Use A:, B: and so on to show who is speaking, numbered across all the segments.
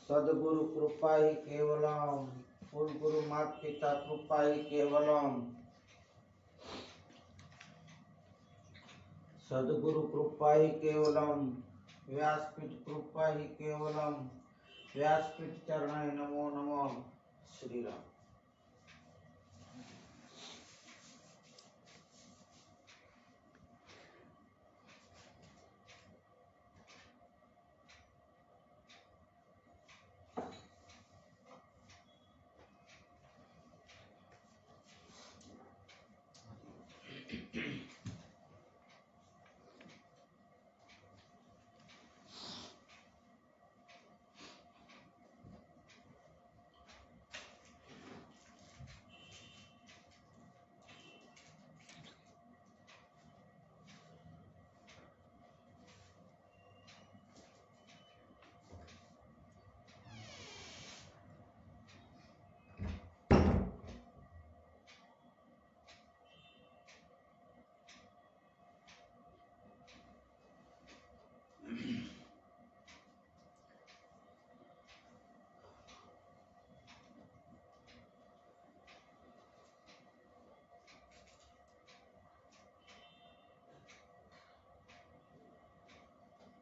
A: सद्गुरु कृपा ही केवलम, कुल गुरु माता पिता कृपा ही केवलम, सद्गुरु कृपा ही केवलम, व्यासपीठ कृपा ही केवलम, व्यासपीठ चरणाय नमो नमः। श्री राम।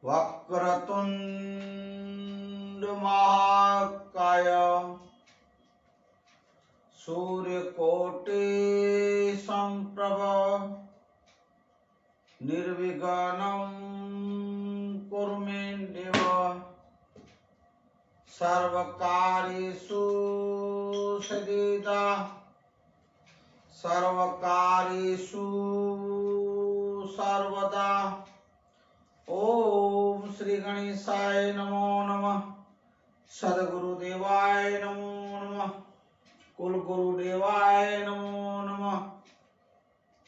A: वक्रतुंड महाकाय सूर्यकोटि संप्रभ निर्विघ्नं कुरु मे देव सर्वकार्येषु सर्वदा। ओम श्री गणेशाय नमो नमः, सद्गुरुदेवाय नमो नमः, कुल गुरुदेवाय नमो नमः,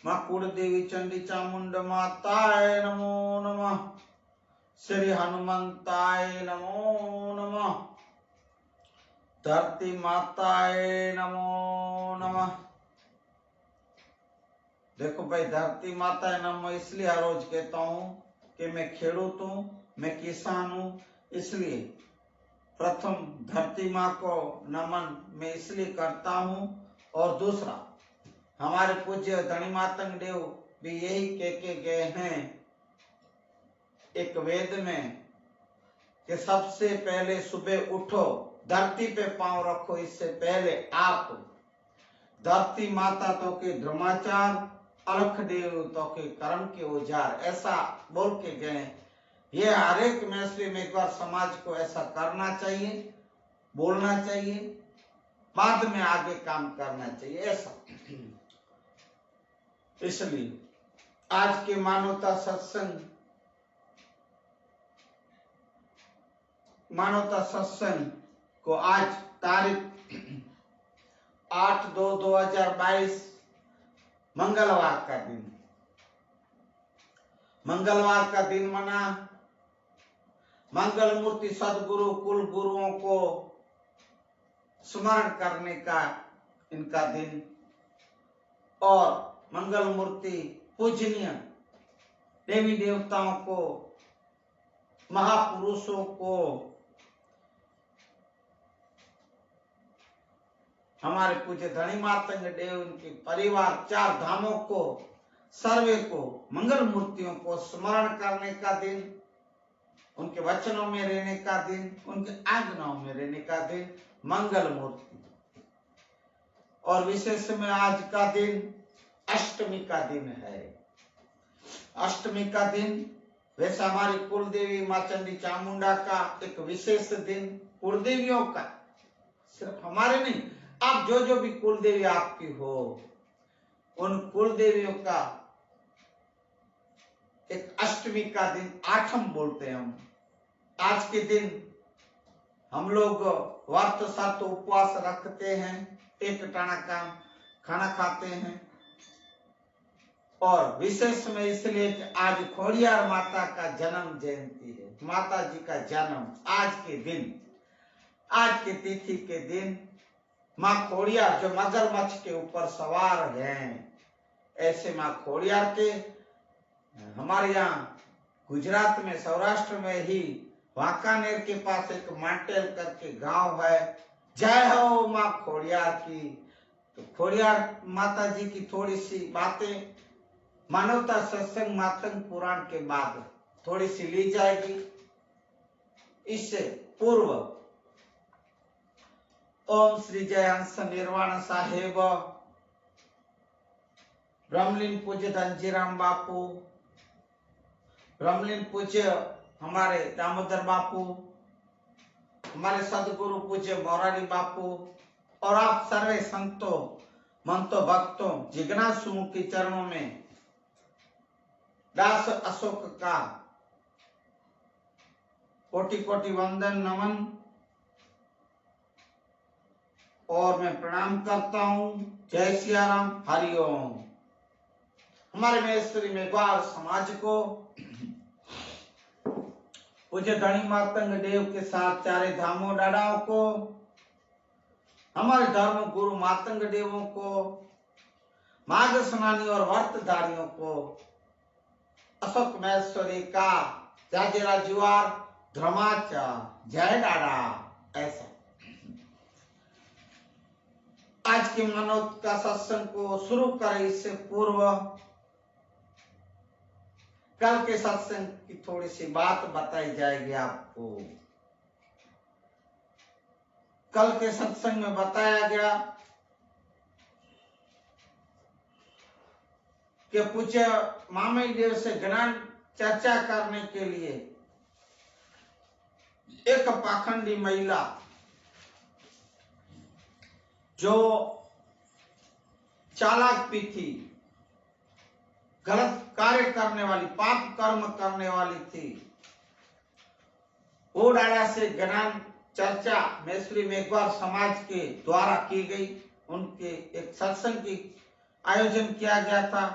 A: मां कुलदेवी चंडी चामुंड माताय नमो नमः, श्री हनुमंताय नमो नमः, धरती माताय नमो नमः। देखो भाई, धरती माता है नमो इसलिए हर रोज कहता हूँ कि मैं खेडूत हूँ, मैं किसान हूँ, इसलिए प्रथम धरती माँ को नमन मैं इसलिए करता हूँ। और दूसरा, हमारे पूज्य धनी मातंग देव भी यही कह के गए हैं एक वेद में कि सबसे पहले सुबह उठो, धरती पे पांव रखो, इससे पहले आप धरती माता तो के धर्माचार, अलख देव तो के कर्म के औजार, ऐसा बोल के गए। ये हर एक मैसवी में एक बार समाज को ऐसा करना चाहिए, बोलना चाहिए, बाद में आगे काम करना चाहिए, ऐसा। इसलिए आज के मानवता सत्संग को आज तारीख 8/2/2022 मंगलवार का दिन मना। मंगल मूर्ति सदगुरु कुल गुरुओं को स्मरण करने का इनका दिन, और मंगल मूर्ति पूजनीय देवी देवताओं को, महापुरुषों को, हमारे पूज्य धनी मातंग देव, उनके परिवार, 4 धामों को, सर्वे को, मंगल मूर्तियों को स्मरण करने का दिन, उनके वचनों में रहने का दिन, उनके आज्ञाओं में रहने का दिन मंगल मूर्ति। और विशेष में आज का दिन अष्टमी का दिन है। अष्टमी का दिन वैसे हमारी कुलदेवी मां चंडी चामुंडा का एक विशेष दिन, कुलदेवियों का, सिर्फ हमारे नहीं, आप जो जो भी कुलदेवी आपकी हो, उन कुलदेवियों का एक अष्टमी का दिन आठम बोलते हैं हम। आज के दिन हम लोग व्रत सत उपवास रखते हैं, एक टाना का खाना खाते हैं, और विशेष में इसलिए कि आज खोड़ियार माता का जन्म जयंती है, माता जी का जन्म आज के दिन, आज की तिथि के दिन माँ खोड़ियार जो मगरमच्छ के ऊपर सवार हैं, ऐसे माँ खोड़ियार के हमारे यहाँ गुजरात में, सौराष्ट्र में ही वांकानेर के पास एक माटेल करके गांव है। जय हो माँ खोड़ियार की। तो खोड़ियार माता जी की थोड़ी सी बातें मानवता सत्संग मातंग पुराण के बाद थोड़ी सी ली जाएगी। इससे पूर्व ओम श्री जय हंस निर्वाण साहेब, ब्रह्मलीन पूज्य धनजीराम बापू, ब्रह्मलीन पूज्य हमारे दामोदर बापू, हमारे सदगुरु पूज्य मोरारी बापू और आप सर्वे संतों मंतो भक्तों जिज्ञासुओं के चरणों में दास अशोक का कोटि कोटि वंदन नमन और मैं प्रणाम करता हूँ। जय सिया राम, हरिओम। हमारे महेश्वरी मेघवार समाज को पूज्य धनी मातंग देव के साथ चारे धामों डाडाओं को, हमारे धर्म गुरु मातंग देवों को, मार्ग स्नानी और व्रतधारियों को अशोक महेश्वरी का जाजेरा जुआर धर्माचा जय डाडा। ऐसा आज के मनोज का सत्संग को शुरू करें इससे पूर्व कल के सत्संग की थोड़ी सी बात बताई जाएगी आपको। कल के सत्संग में बताया गया कि पूज्य मामई देव से ज्ञान चर्चा करने के लिए एक पाखंडी महिला जो चालाक भी थी, गलत कार्य करने वाली, पाप कर्म करने वाली थी, वो डाड़ा से ज्ञान चर्चा महेश्वरी मेघवार समाज के द्वारा की गई। उनके एक सत्संग की आयोजन किया गया था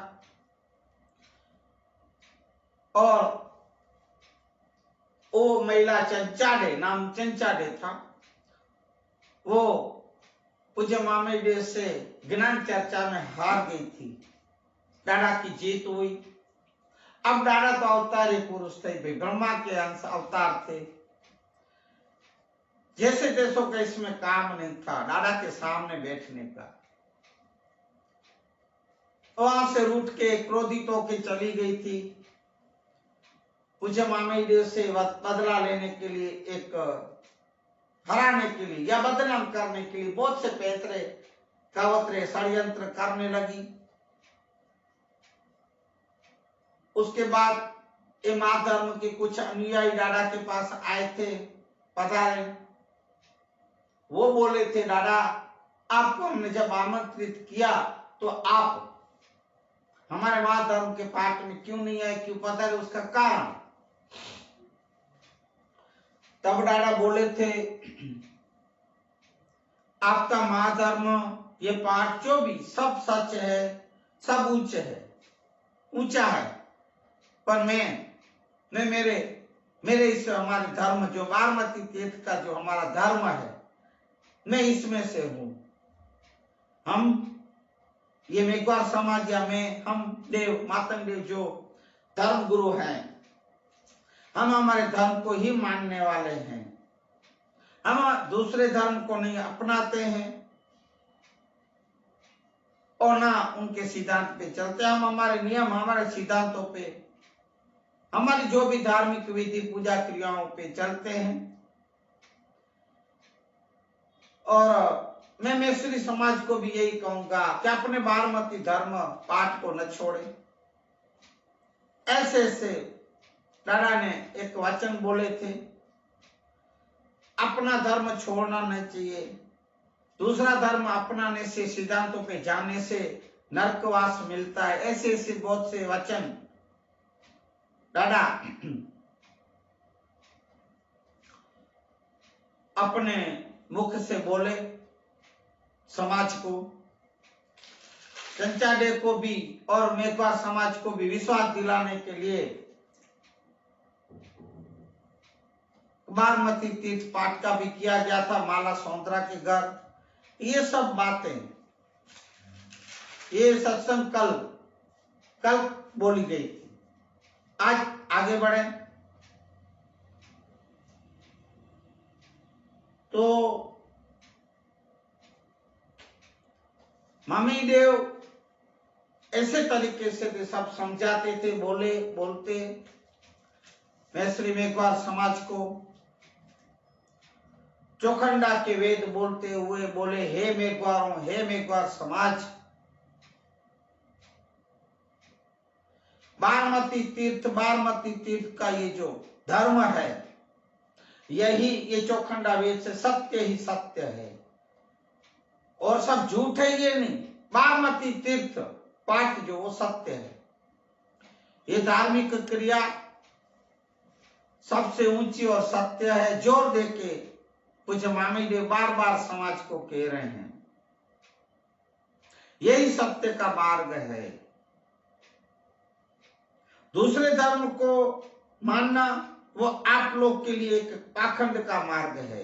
A: और वो महिला चंचाडे, नाम चंचाडे था, वो पूज्य मामई देव से ज्ञान चर्चा में हार गई थी। डाड़ा की जीत हुई। अब डाड़ा तो अवतारी पुरुष थे, ब्रह्मा के अंश अवतार थे। जैसे तैसों का इसमें काम नहीं था डाड़ा के सामने बैठने का। वहां से रूठ के क्रोधित होकर चली गई थी। पूज्य मामई देव से बदला लेने के लिए, एक हराने के लिए या बदनाम करने के लिए बहुत से पैतरे कावतरे षड्यंत्र करने लगी। उसके बाद ये मां धर्म के कुछ अनुयायी डाड़ा के पास आए थे, पधारे। वो बोले थे, डाड़ा आपको हमने जब आमंत्रित किया तो आप हमारे मां धर्म के पाठ में क्यों नहीं आए, क्यों पधारे, उसका कारण। तब डाड़ा बोले थे, आपका मां धर्म ये पाठ जो भी सब सच है, सब उच्च है, ऊंचा है, पर मैं मेरे इस हमारे धर्म जो बारमती तीर्थ का जो हमारा धर्म है, मैं इसमें से हूं। हम ये मेघवार समाज या हम देव मातंग देव जो धर्म गुरु हैं, हम हमारे धर्म को ही मानने वाले हैं। हम दूसरे धर्म को नहीं अपनाते हैं और ना उनके सिद्धांत पे चलते। हम हमारे नियम, हमारे सिद्धांतों पे, हमारी जो भी धार्मिक विधि पूजा क्रियाओं पे चलते हैं। और मैं महेश्वरी समाज को भी यही कहूंगा कि अपने बारमती धर्म पाठ को न छोड़े। ऐसे ऐसे डाड़ा ने एक वचन बोले थे, अपना धर्म छोड़ना नहीं चाहिए, दूसरा धर्म अपनाने से, सिद्धांतों पे जाने से नरकवास मिलता है। ऐसे ऐसे बहुत से वचन डाड़ा अपने मुख से बोले समाज को, चंचाडे को भी और मेघवार समाज को भी विश्वास दिलाने के लिए बारमती तीर्थ पाठ का भी किया गया था, माला सौंदरा के घर। ये सब बातें, ये सत्संग कल बोली गई थी। आज आगे बढ़े। तो मामी देव ऐसे तरीके से भी सब समझाते थे, बोलते मैं श्री मेघवार समाज को चौखंडा के वेद बोलते हुए बोले, हे मेघवारों, हे मेघवार समाज, बारमती तीर्थ का ये जो धर्म है, यही ये चौखंडा वेद से सत्य ही सत्य है और सब झूठ है ये नहीं। बारमती तीर्थ पाठ जो वो सत्य है। ये धार्मिक क्रिया सबसे ऊंची और सत्य है। जोर देके पूज्य मामी देव बार बार समाज को कह रहे हैं, यही सत्य का मार्ग है। दूसरे धर्म को मानना वो आप लोग के लिए एक पाखंड का मार्ग है।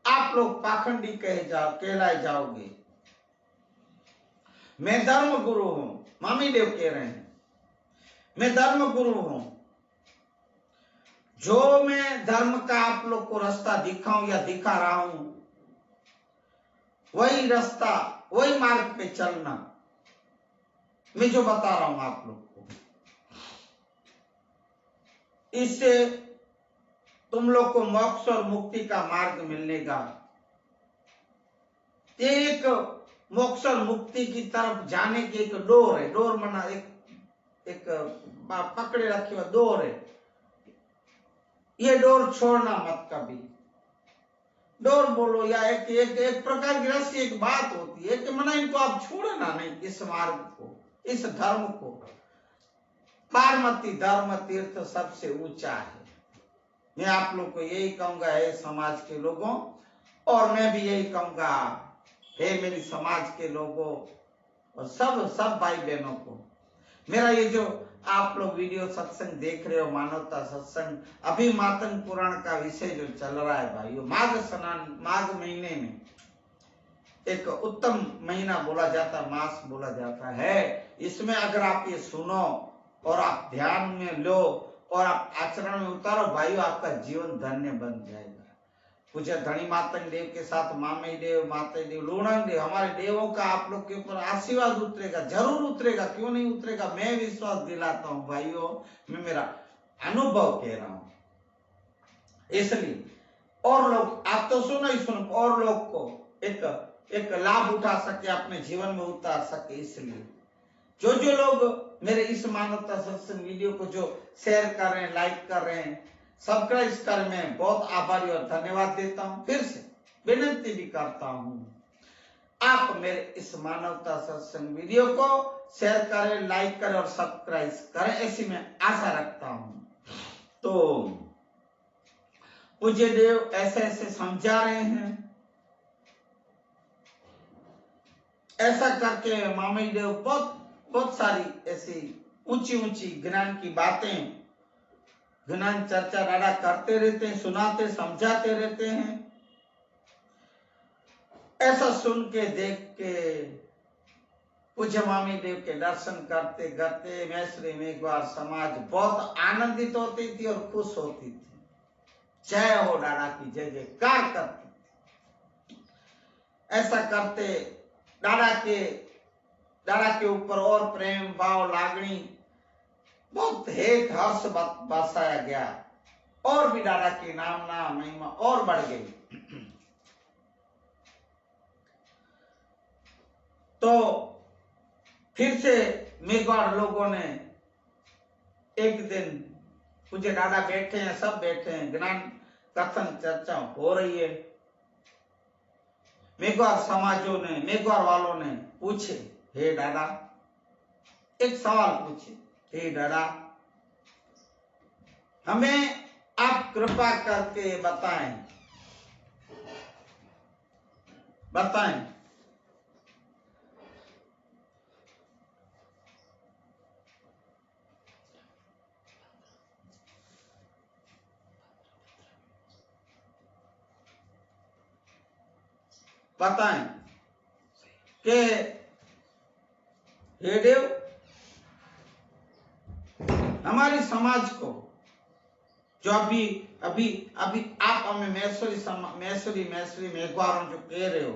A: आप लोग पाखंडी कहलाए जाओगे। मैं धर्म गुरु हूं, मामी देव कह रहे हैं, मैं धर्म गुरु हूं। जो मैं धर्म का आप लोग को रास्ता दिखाऊं या दिखा रहा हूं, वही रास्ता, वही मार्ग पे चलना, मैं जो बता रहा हूं आप लोग को। इससे तुम लोग को मोक्ष और मुक्ति का मार्ग मिलेगा। एक मोक्ष और मुक्ति की तरफ जाने की एक डोर है। डोर मना एक पकड़े रखे हुआ डोर है। ये डोर छोड़ना मत कभी। डोर बोलो या एक प्रकार की रस्सी, एक बात होती है कि मना इनको आप छोड़ना नहीं, इस मार्ग को, इस धर्म को। बारमती धर्म तीर्थ सबसे ऊंचा है। मैं आप लोग को यही कहूंगा, हे समाज के लोगों, और मैं भी यही कहूंगा, हे मेरी समाज के लोगों और सब भाई बहनों को। मेरा ये जो आप लोग वीडियो सत्संग देख रहे हो, मानवता सत्संग, अभी मातंग पुराण का विषय जो चल रहा है भाइयों, माघ स्नान, माघ महीने में एक उत्तम महीना बोला जाता, मास बोला जाता है। इसमें अगर आप ये सुनो और आप ध्यान में लो और आप आचरण में उतारो भाइयों, आपका जीवन धन्य बन जाएगा। पूज्य धनी मातंग देव के साथ मामी देव, माता देव, लूणंग देव, हमारे देवों का आप लोग के ऊपर आशीर्वाद उतरेगा, जरूर उतरेगा, क्यों नहीं उतरेगा। मैं विश्वास दिलाता हूं भाइयों, मैं मेरा अनुभव कह रहा हूं। इसलिए और लोग, आप तो सुनो ही सुनो, और लोग को एक लाभ उठा सके, अपने जीवन में उतार सके। इसलिए जो लोग मेरे इस मानवता सत्संग वीडियो को जो शेयर कर रहे हैं, लाइक कर रहे हैं, सब्सक्राइब कर, मैं बहुत आभारी और धन्यवाद देता हूं। फिर से विनती भी करता हूं, आप मेरे इस मानवता सत्संग वीडियो को शेयर करें, लाइक करें और सब्सक्राइब करें, ऐसी मैं आशा रखता हूं। तो पूज्य देव ऐसे समझा रहे हैं। ऐसा करके मामी देव बहुत सारी ऐसी ऊंची ज्ञान की बातें, ज्ञान चर्चा डाड़ा करते रहते हैं, सुनाते समझाते रहते हैं। ऐसा सुन के देख के पूज्य मामी देव के दर्शन करते करते मैं श्री मेघवार समाज बहुत आनंदित होती थी और खुश होती थी। जय हो डाड़ा की जय जयकार करती। ऐसा करते डाड़ा के ऊपर और प्रेम भाव लागणी बहुत हेत हर्ष बरसाया गया और भी डाड़ा की नामना महिमा और बढ़ गई। तो फिर से मेघवार लोगों ने एक दिन, पूज्य डाड़ा बैठे हैं, सब बैठे हैं, ज्ञान कथन चर्चा हो रही है। मेघवार वालों ने पूछे, हे डाड़ा, एक सवाल पूछे, हे डाड़ा, हमें आप कृपा करके बताएं कि हे देव, हमारी समाज को जो अभी अभी अभी आप हमें मैसुरी मेघवारों जो कह रहे हो,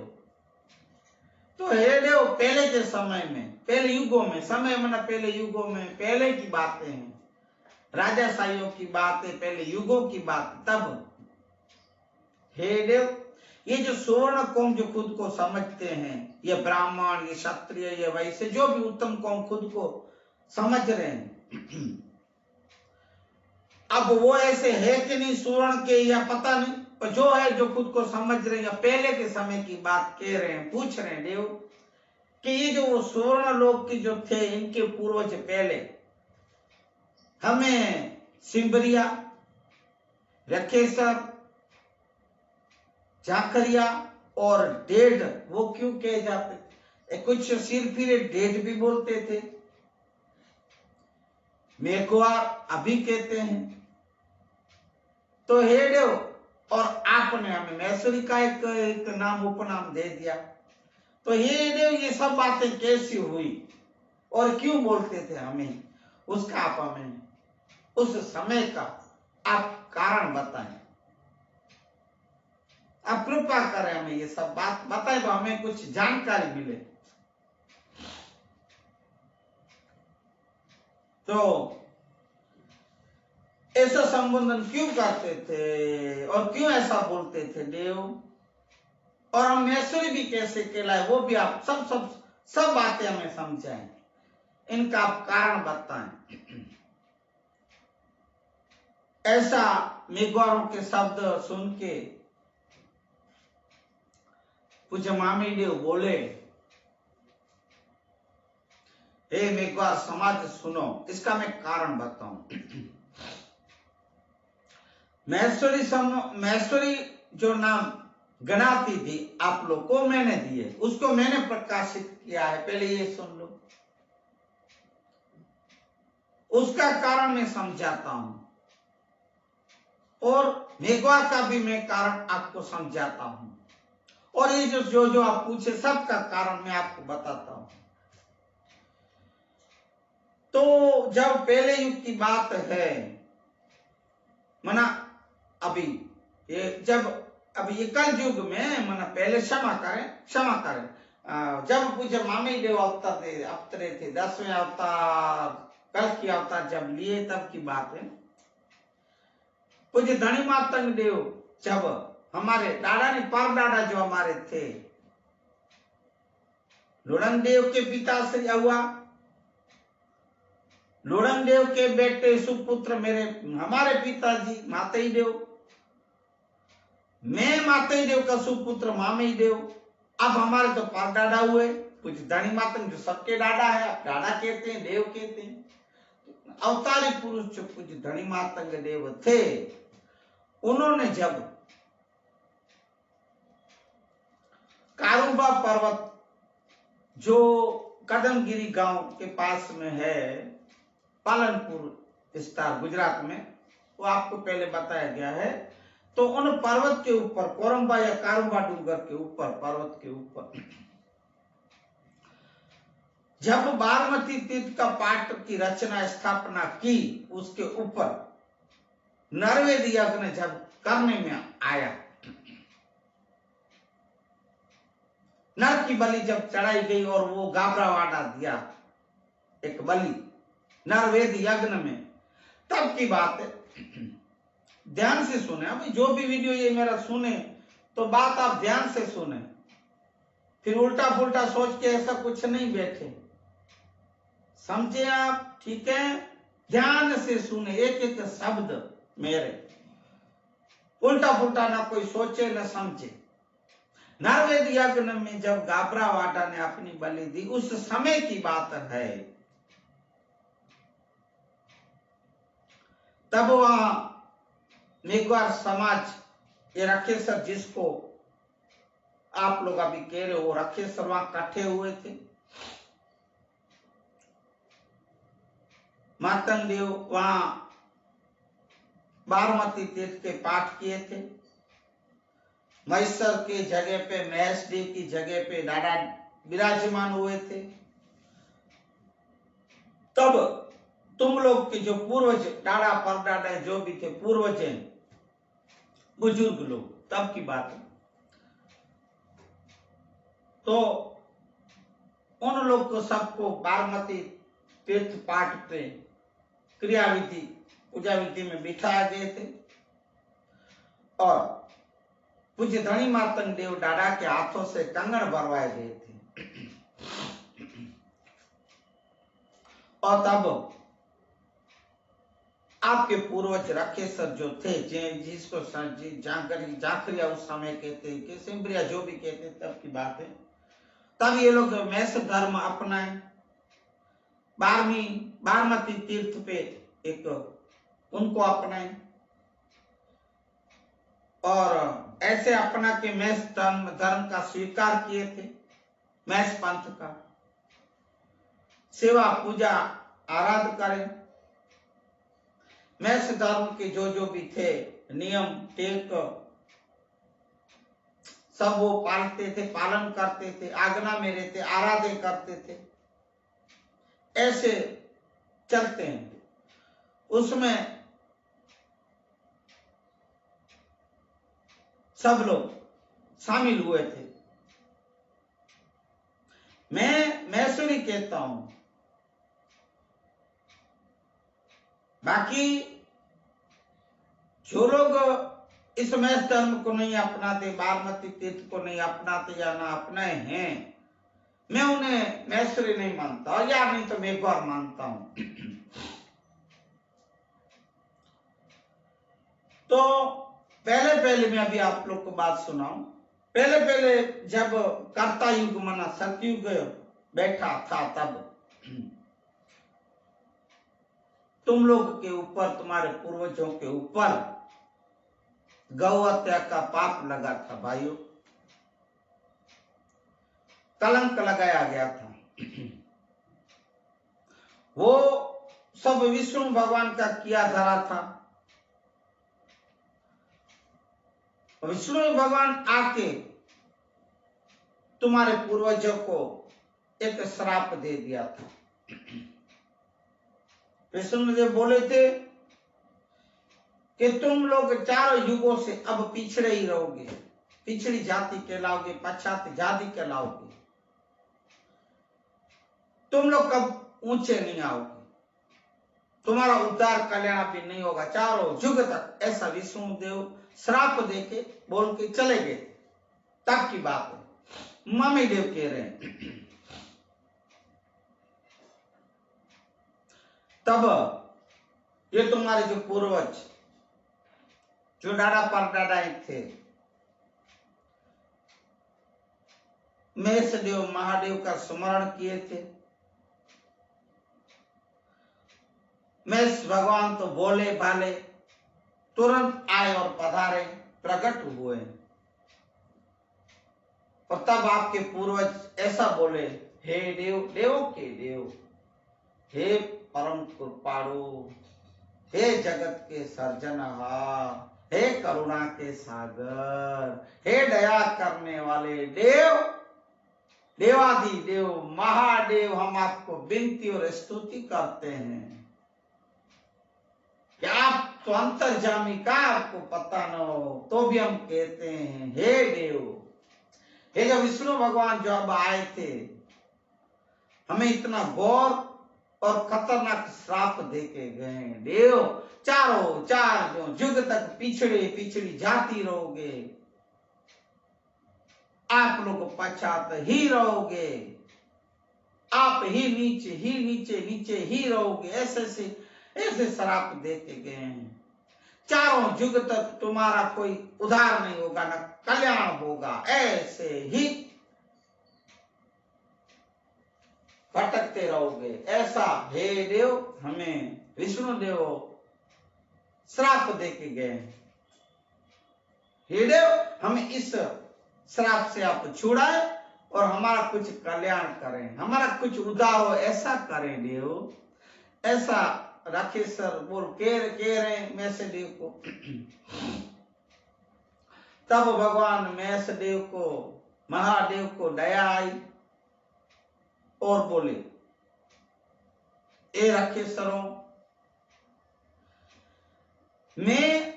A: तो हे देव पहले के समय में, पहले युगों में, समय मना पहले युगों में, पहले की बातें हैं, राजाशाहियों की बातें, पहले युगों की बात। तब हे देव ये जो सुवर्ण कौम जो खुद को समझते हैं, ये ब्राह्मण, ये क्षत्रिय, ये वैश्य, जो भी उत्तम कौम खुद को समझ रहे हैं, अब वो ऐसे है कि नहीं सुवर्ण के या पता नहीं, पर जो है जो खुद को समझ रहे हैं, पहले के समय की बात कह रहे हैं, पूछ रहे हैं देव कि ये जो वो सुवर्ण लोग की जो थे, इनके पूर्वज पहले हमें सिंबरिया, रखेसर, झाकरिया और डेढ़ वो क्यों कहे जाते? कुछ सिर फिरे डेढ़ भी बोलते थे, मेघवार अभी कहते हैं। तो हे देव, और आपने हमें मैसुरी का एक नाम उपनाम दे दिया, तो हे देव ये सब बातें कैसी हुई और क्यों बोलते थे हमें, उसका आप हमें उस समय का आप कारण बताएं। आप कृपा करें, हमें ये सब बात बताएं तो हमें कुछ जानकारी मिले। तो ऐसा संबोधन क्यों करते थे और क्यों ऐसा बोलते थे देव, और हम मैसुरी भी कैसे कहलाए, वो भी आप सब बातें हमें समझाएं, इनका आप कारण बताएं। ऐसा मेघवारों के शब्द सुन के पूज्य मामी देव बोले, हे मेघवार समाज सुनो, इसका मैं कारण बताऊं। मैसुरी जो नाम गणाती थी आप लोग को मैंने दिए, उसको मैंने प्रकाशित किया है, पहले ये सुन लो, उसका कारण मैं समझाता हूं, और मेघवार का भी मैं कारण आपको समझाता हूं, और ये जो आप पूछे सबका कारण मैं आपको बताता हूं। तो जब पहले युग की बात है, मना अभी ये जब अभी ये कल युग में, मना पहले क्षमा करें, जब पूज्य मामी देव अवतरे थे 10वें अवतार, कल की अवतार जब लिए तब की बात है। पूज्य धनी मातंग देव जब हमारे दादा ने पर दादा जो हमारे थे, लुड़ंग देव के पिता से हुआ, लुड़ंग देव के बेटे सुपुत्र हमारे पिताजी मातई देव, मैं मातई देव का सुपुत्र मामई देव, अब हमारे तो परदादा हुए, कुछ धनी मातंग जो सबके दादा है, आप दादा कहते हैं, देव कहते हैं। अवतारी पुरुष जो कुछ धनी मातंग देव थे, उन्होंने जब कारुबा पर्वत जो कदमगिरी गांव के पास में है, पालनपुर विस्तार गुजरात में, वो आपको पहले बताया गया है। तो उन पर्वत के ऊपर, कोरंबा या कारुबा डूंगर के ऊपर, पर्वत के ऊपर जब बारमती तीर्थ का पाठ की रचना स्थापना की, उसके ऊपर नरवेद यज्ञ जब करने में आया, नर की बलि जब चढ़ाई गई और वो गाबरावाड़ा दिया एक बलि नरवेद यज्ञ में, तब की बात है। ध्यान से सुने, अभी जो भी वीडियो ये मेरा सुने तो बात आप ध्यान से सुने, फिर उल्टा पुल्टा सोच के ऐसा कुछ नहीं बैठे, समझे आप? ठीक है, ध्यान से सुने एक एक शब्द मेरे, उल्टा पुल्टा ना कोई सोचे न समझे। नरवेद यज्ञ में जब गाबरावाड़ा ने अपनी बलि दी, उस समय की बात है। तब वहां मेघवार समाज, ये रखेसर जिसको आप लोग अभी कह रहे हो, रखेसर वहां इकट्ठे हुए थे। मातंग देव वहां बारमती तीर्थ के पाठ किए थे। महेश्वर के जगह पे, महेश देव की जगह पे दादा विराजमान हुए थे। तब तुम लोग के जो पूर्वज डाड़ा परदादा जो भी थे पूर्वज हैं, बुजुर्ग लोग, तब की बात है, तो उन लोग को सबको बारमती तीर्थ पाठ पे क्रियाविधि पूजा विधि में बिठाया गए थे और पूज्य धनी मातंग देव डाड़ा के हाथों से कंगन भरवाए गए थे। और तब आपके पूर्वज राकेश्वर जो थे, जिसको जाखरिया उस समय कहते हैं कि सिमरिया जो भी कहते हैं, तब की बात है, तब ये लोग मैस धर्म अपनाए, बारमती तीर्थ पे एक उनको अपनाए और ऐसे अपना के मैस धर्म का स्वीकार किए थे, मैस पंथ का सेवा पूजा आराध करें। मैस धर्म के जो भी थे नियम टेक सब वो पालते थे, पालन करते थे, आज्ञा में रहते, आराधे करते थे, ऐसे चलते हैं। उसमें सब लोग शामिल हुए थे। मैं मैसूरी कहता हूं, बाकी जो लोग इस मैस धर्म को नहीं अपनाते, बारमती तीर्थ को नहीं अपनाते या ना अपनाए हैं, मैं उन्हें मैसूरी नहीं मानता, और या नहीं तो मैं एक बार मानता हूं। तो पहले मैं अभी आप लोग को बात सुनाऊं। पहले जब कर्ता युग मना सतयुग बैठा था, तब तुम लोग के ऊपर, तुम्हारे पूर्वजों के ऊपर गौ हत्या का पाप लगा था भाइयों, कलंक लगाया गया था। वो सब विष्णु भगवान का किया धरा था। विष्णु भगवान आके तुम्हारे पूर्वजों को एक श्राप दे दिया था। विष्णुदेव बोले थे कि तुम लोग चारों युगों से अब पिछड़े ही रहोगे, पिछड़ी जाति कहलाओगे, पश्चात जाति कहलाओगे, तुम लोग कब ऊंचे नहीं आओगे, तुम्हारा उद्धार कल्याण भी नहीं होगा चारों युग तक। ऐसा विष्णुदेव श्राप देके बोल के चले गए। तब की बात है, मम्मी देव कह रहे हैं। तब ये तुम्हारे जो पूर्वज जो डाड़ा परदादा थे, मेष देव महादेव का स्मरण किए थे। मेष भगवान तो बोले भाले, तुरंत आए और पधारे, प्रकट हुए। और तब आपके पूर्वज ऐसा बोले, हे देव, देवों के देव, हे परम कृपाणु, हे जगत के सर्जनहार, हे करुणा के सागर, हे दया करने वाले देव, देवादि देव महादेव, हम आपको विनती और स्तुति करते हैं कि आप तो अंतर्जामी का आपको पता न हो, तो भी हम कहते हैं हे देव। हे जब विष्णु भगवान जब आए थे, हमें इतना घोर और खतरनाक श्राप देके गए। देव, चारों चार जो युग तक पिछड़ी जाति रहोगे, आप लोग पश्चात ही रहोगे, आप ही नीचे ही रहोगे, ऐसे श्राप देके गए हैं। चारों युग तक तुम्हारा कोई उद्धार नहीं होगा, न कल्याण होगा, ऐसे ही भटकते रहोगे। ऐसा हे देव हमें विष्णु देव श्राप देके गए। हे देव हमें इस श्राप से आप छुड़ाए और हमारा कुछ कल्याण करें, हमारा कुछ उद्धार हो, ऐसा करें देव। ऐसा राकेश्वर बोल कह रहे मैसदेव को। तब भगवान मैसदेव को, महादेव को दया आई और बोले, ए राकेश्वरों, मैं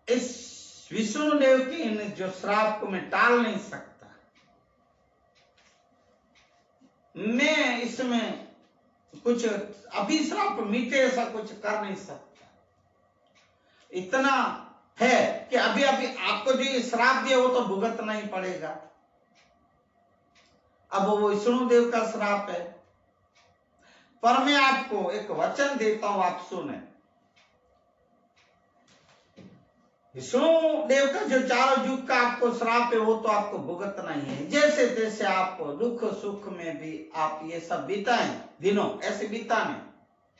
A: इस विष्णुदेव के इन जो श्राप को मैं टाल नहीं सकता, मैं इसमें कुछ अभिश्राप मीटे ऐसा कुछ कर नहीं सकता। इतना है कि अभी अभी आपको जो ये श्राप दिया वो तो भुगतना ही पड़ेगा। अब वो विष्णुदेव का श्राप है, पर मैं आपको एक वचन देता हूं, आप सुने। विष्णुदेव का जो चारों युग का आपको श्राप है वो तो आपको भुगतना ही है। जैसे जैसे आप दुख सुख में भी आप ये सब बिताएं दिनों, ऐसे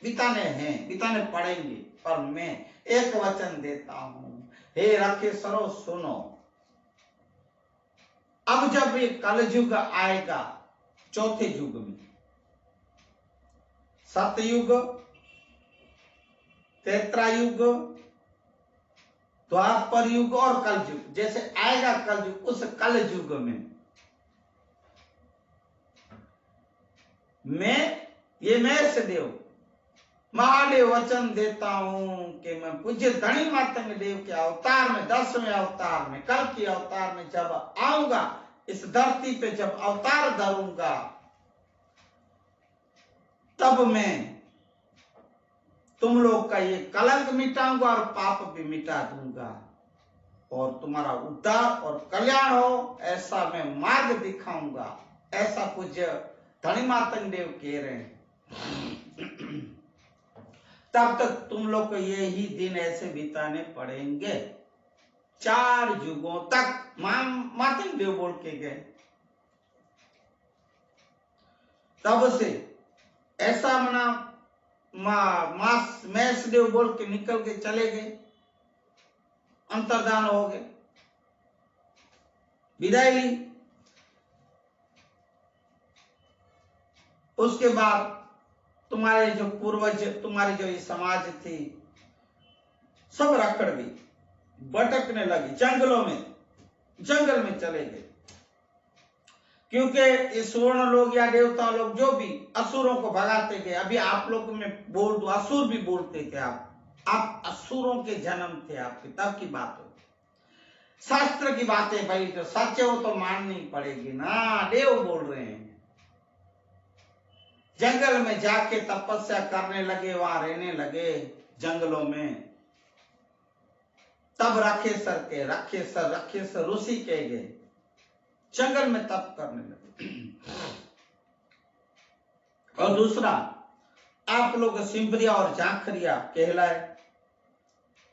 A: बिताने पड़ेंगे। पर मैं एक वचन देता हूं, हे राखेश्वरों सुनो, अब जब ये कलयुग आएगा, चौथे युग में, सतयुग, त्रेतायुग, द्वापर युग और कलयुग, जैसे आएगा कलयुग, उस कलयुग में मैं से देव महादेव वचन देता हूं कि मैं पूज्य धनी मातंग देव के अवतार में, 10वें अवतार में, कल के अवतार में जब आऊंगा, इस धरती पे जब अवतार धरूंगा, तब मैं तुम लोग का ये कलंक मिटाऊंगा और पाप भी मिटा दूंगा और तुम्हारा उद्धार और कल्याण हो, ऐसा मैं मार्ग दिखाऊंगा। ऐसा पूज्य धनी मातंग देव कह रहे हैं। तब तक तुम लोग को ये ही दिन ऐसे बिताने पड़ेंगे, 4 युगों तक। मातंग देव बोल के गए। तब से ऐसा मना मैस देव बोल के निकल के चले गए, अंतर्धान हो गए, विदाई ली। उसके बाद तुम्हारे जो पूर्वज, तुम्हारी जो ये समाज थी, सब रखड़ गई, भटकने लगी, जंगल में चले गए। क्योंकि ये स्वर्ण लोग या देवता लोग जो भी असुरों को भगाते गए। अभी आप लोग में बोल दो, असुर भी बोलते थे आप असुरों के जन्म थे आपके, तब की बात हो। शास्त्र की बातें भाई जो सच है वो तो माननी पड़ेगी ना। देव बोल रहे हैं, जंगल में जाके तपस्या करने लगे, वहां रहने लगे जंगलों में। तब राखेश्वर ऋषि कह गए, जंगल में तप करने लगे। और दूसरा, आप लोग सिंबरिया और जाखरिया कहलाए,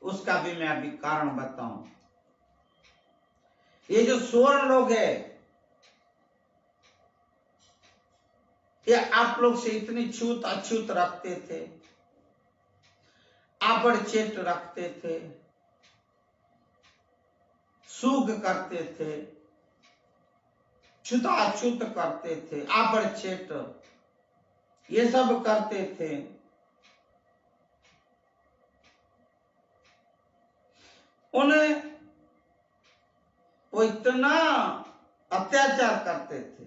A: उसका भी मैं अभी कारण बताऊं। ये जो स्वर्ण लोग है, ये आप लोग से इतनी छूत अछूत रखते थे, आबड़ चेट रखते थे, सूग करते थे, छूता अछूत करते थे, आबड़ चेट ये सब करते थे। उन्हें वो इतना अत्याचार करते थे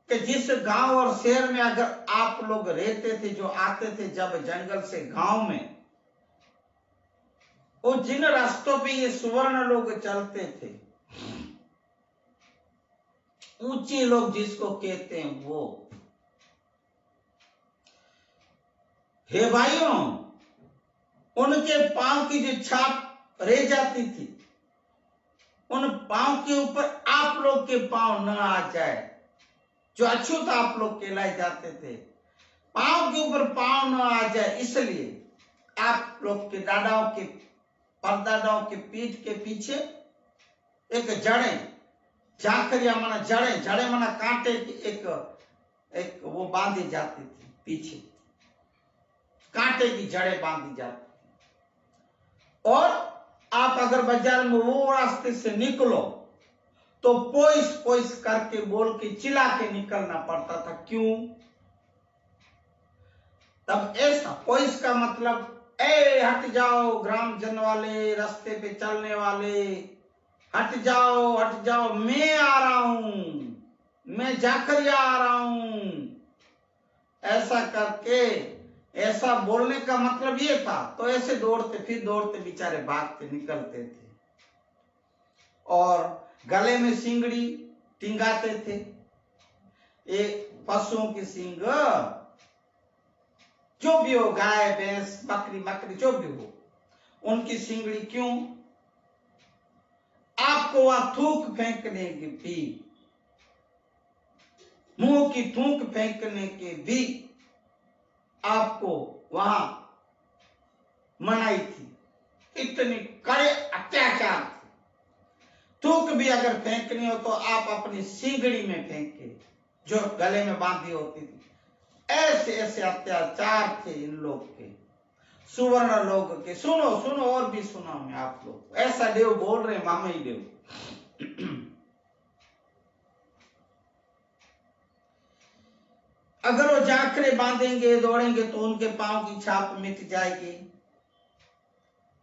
A: कि जिस गांव और शहर में अगर आप लोग रहते थे, जो आते थे जब जंगल से गांव में, वो जिन रास्तों पे ये सुवर्ण लोग चलते थे, ऊंचे लोग जिसको कहते हैं वो, हे भाइयों, उनके पांव की जो छाप रह जाती थी, उन पांव के ऊपर आप लोग के पांव न आ जाए। जो अछूत आप लोग कहलाए जाते थे, पांव के ऊपर पांव न आ जाए, इसलिए आप लोग के दादाओं के, परदादाओं के पीठ के पीछे एक जड़े, जाखरिया माना जड़े माना कांटे की एक वो बांधी जाती थी, पीछे कांटे की जड़ें बांधी जाती। और आप अगर बाजार में वो रास्ते से निकलो तो पोइस करके बोल के चिल्ला के निकलना पड़ता था। क्यों? तब ऐसा पोइस का मतलब, ए हट जाओ ग्राम जन वाले, रास्ते पे चलने वाले, हट जाओ, मैं आ रहा हूं, मैं जाखरिया आ रहा हूं। ऐसा करके ऐसा बोलने का मतलब ये था। तो ऐसे दौड़ते फिर दौड़ते बेचारे भागते निकलते थे और गले में सिंगड़ी टिंगाते थे। एक पशुओं की सींग, जो भी हो, गाय भैंस बकरी बकरी जो भी हो, उनकी सिंगड़ी क्यों? आपको वहां थूक फेंकने की भी, मुंह की थूक फेंकने के भी आपको वहां मनाई थी। इतने कड़े अत्याचार थे। थूक भी अगर फेंकनी हो तो आप अपनी सिंगड़ी में फेंके जो गले में बांधी होती थी। ऐसे ऐसे अत्याचार थे इन लोग के, सुवर्ण लोग के। सुनो सुनो और भी सुना मैं आप लोग, ऐसा देव बोल रहे मामई देव। अगर वो जाखरे बांधेंगे दौड़ेंगे तो उनके पांव की छाप मिट जाएगी।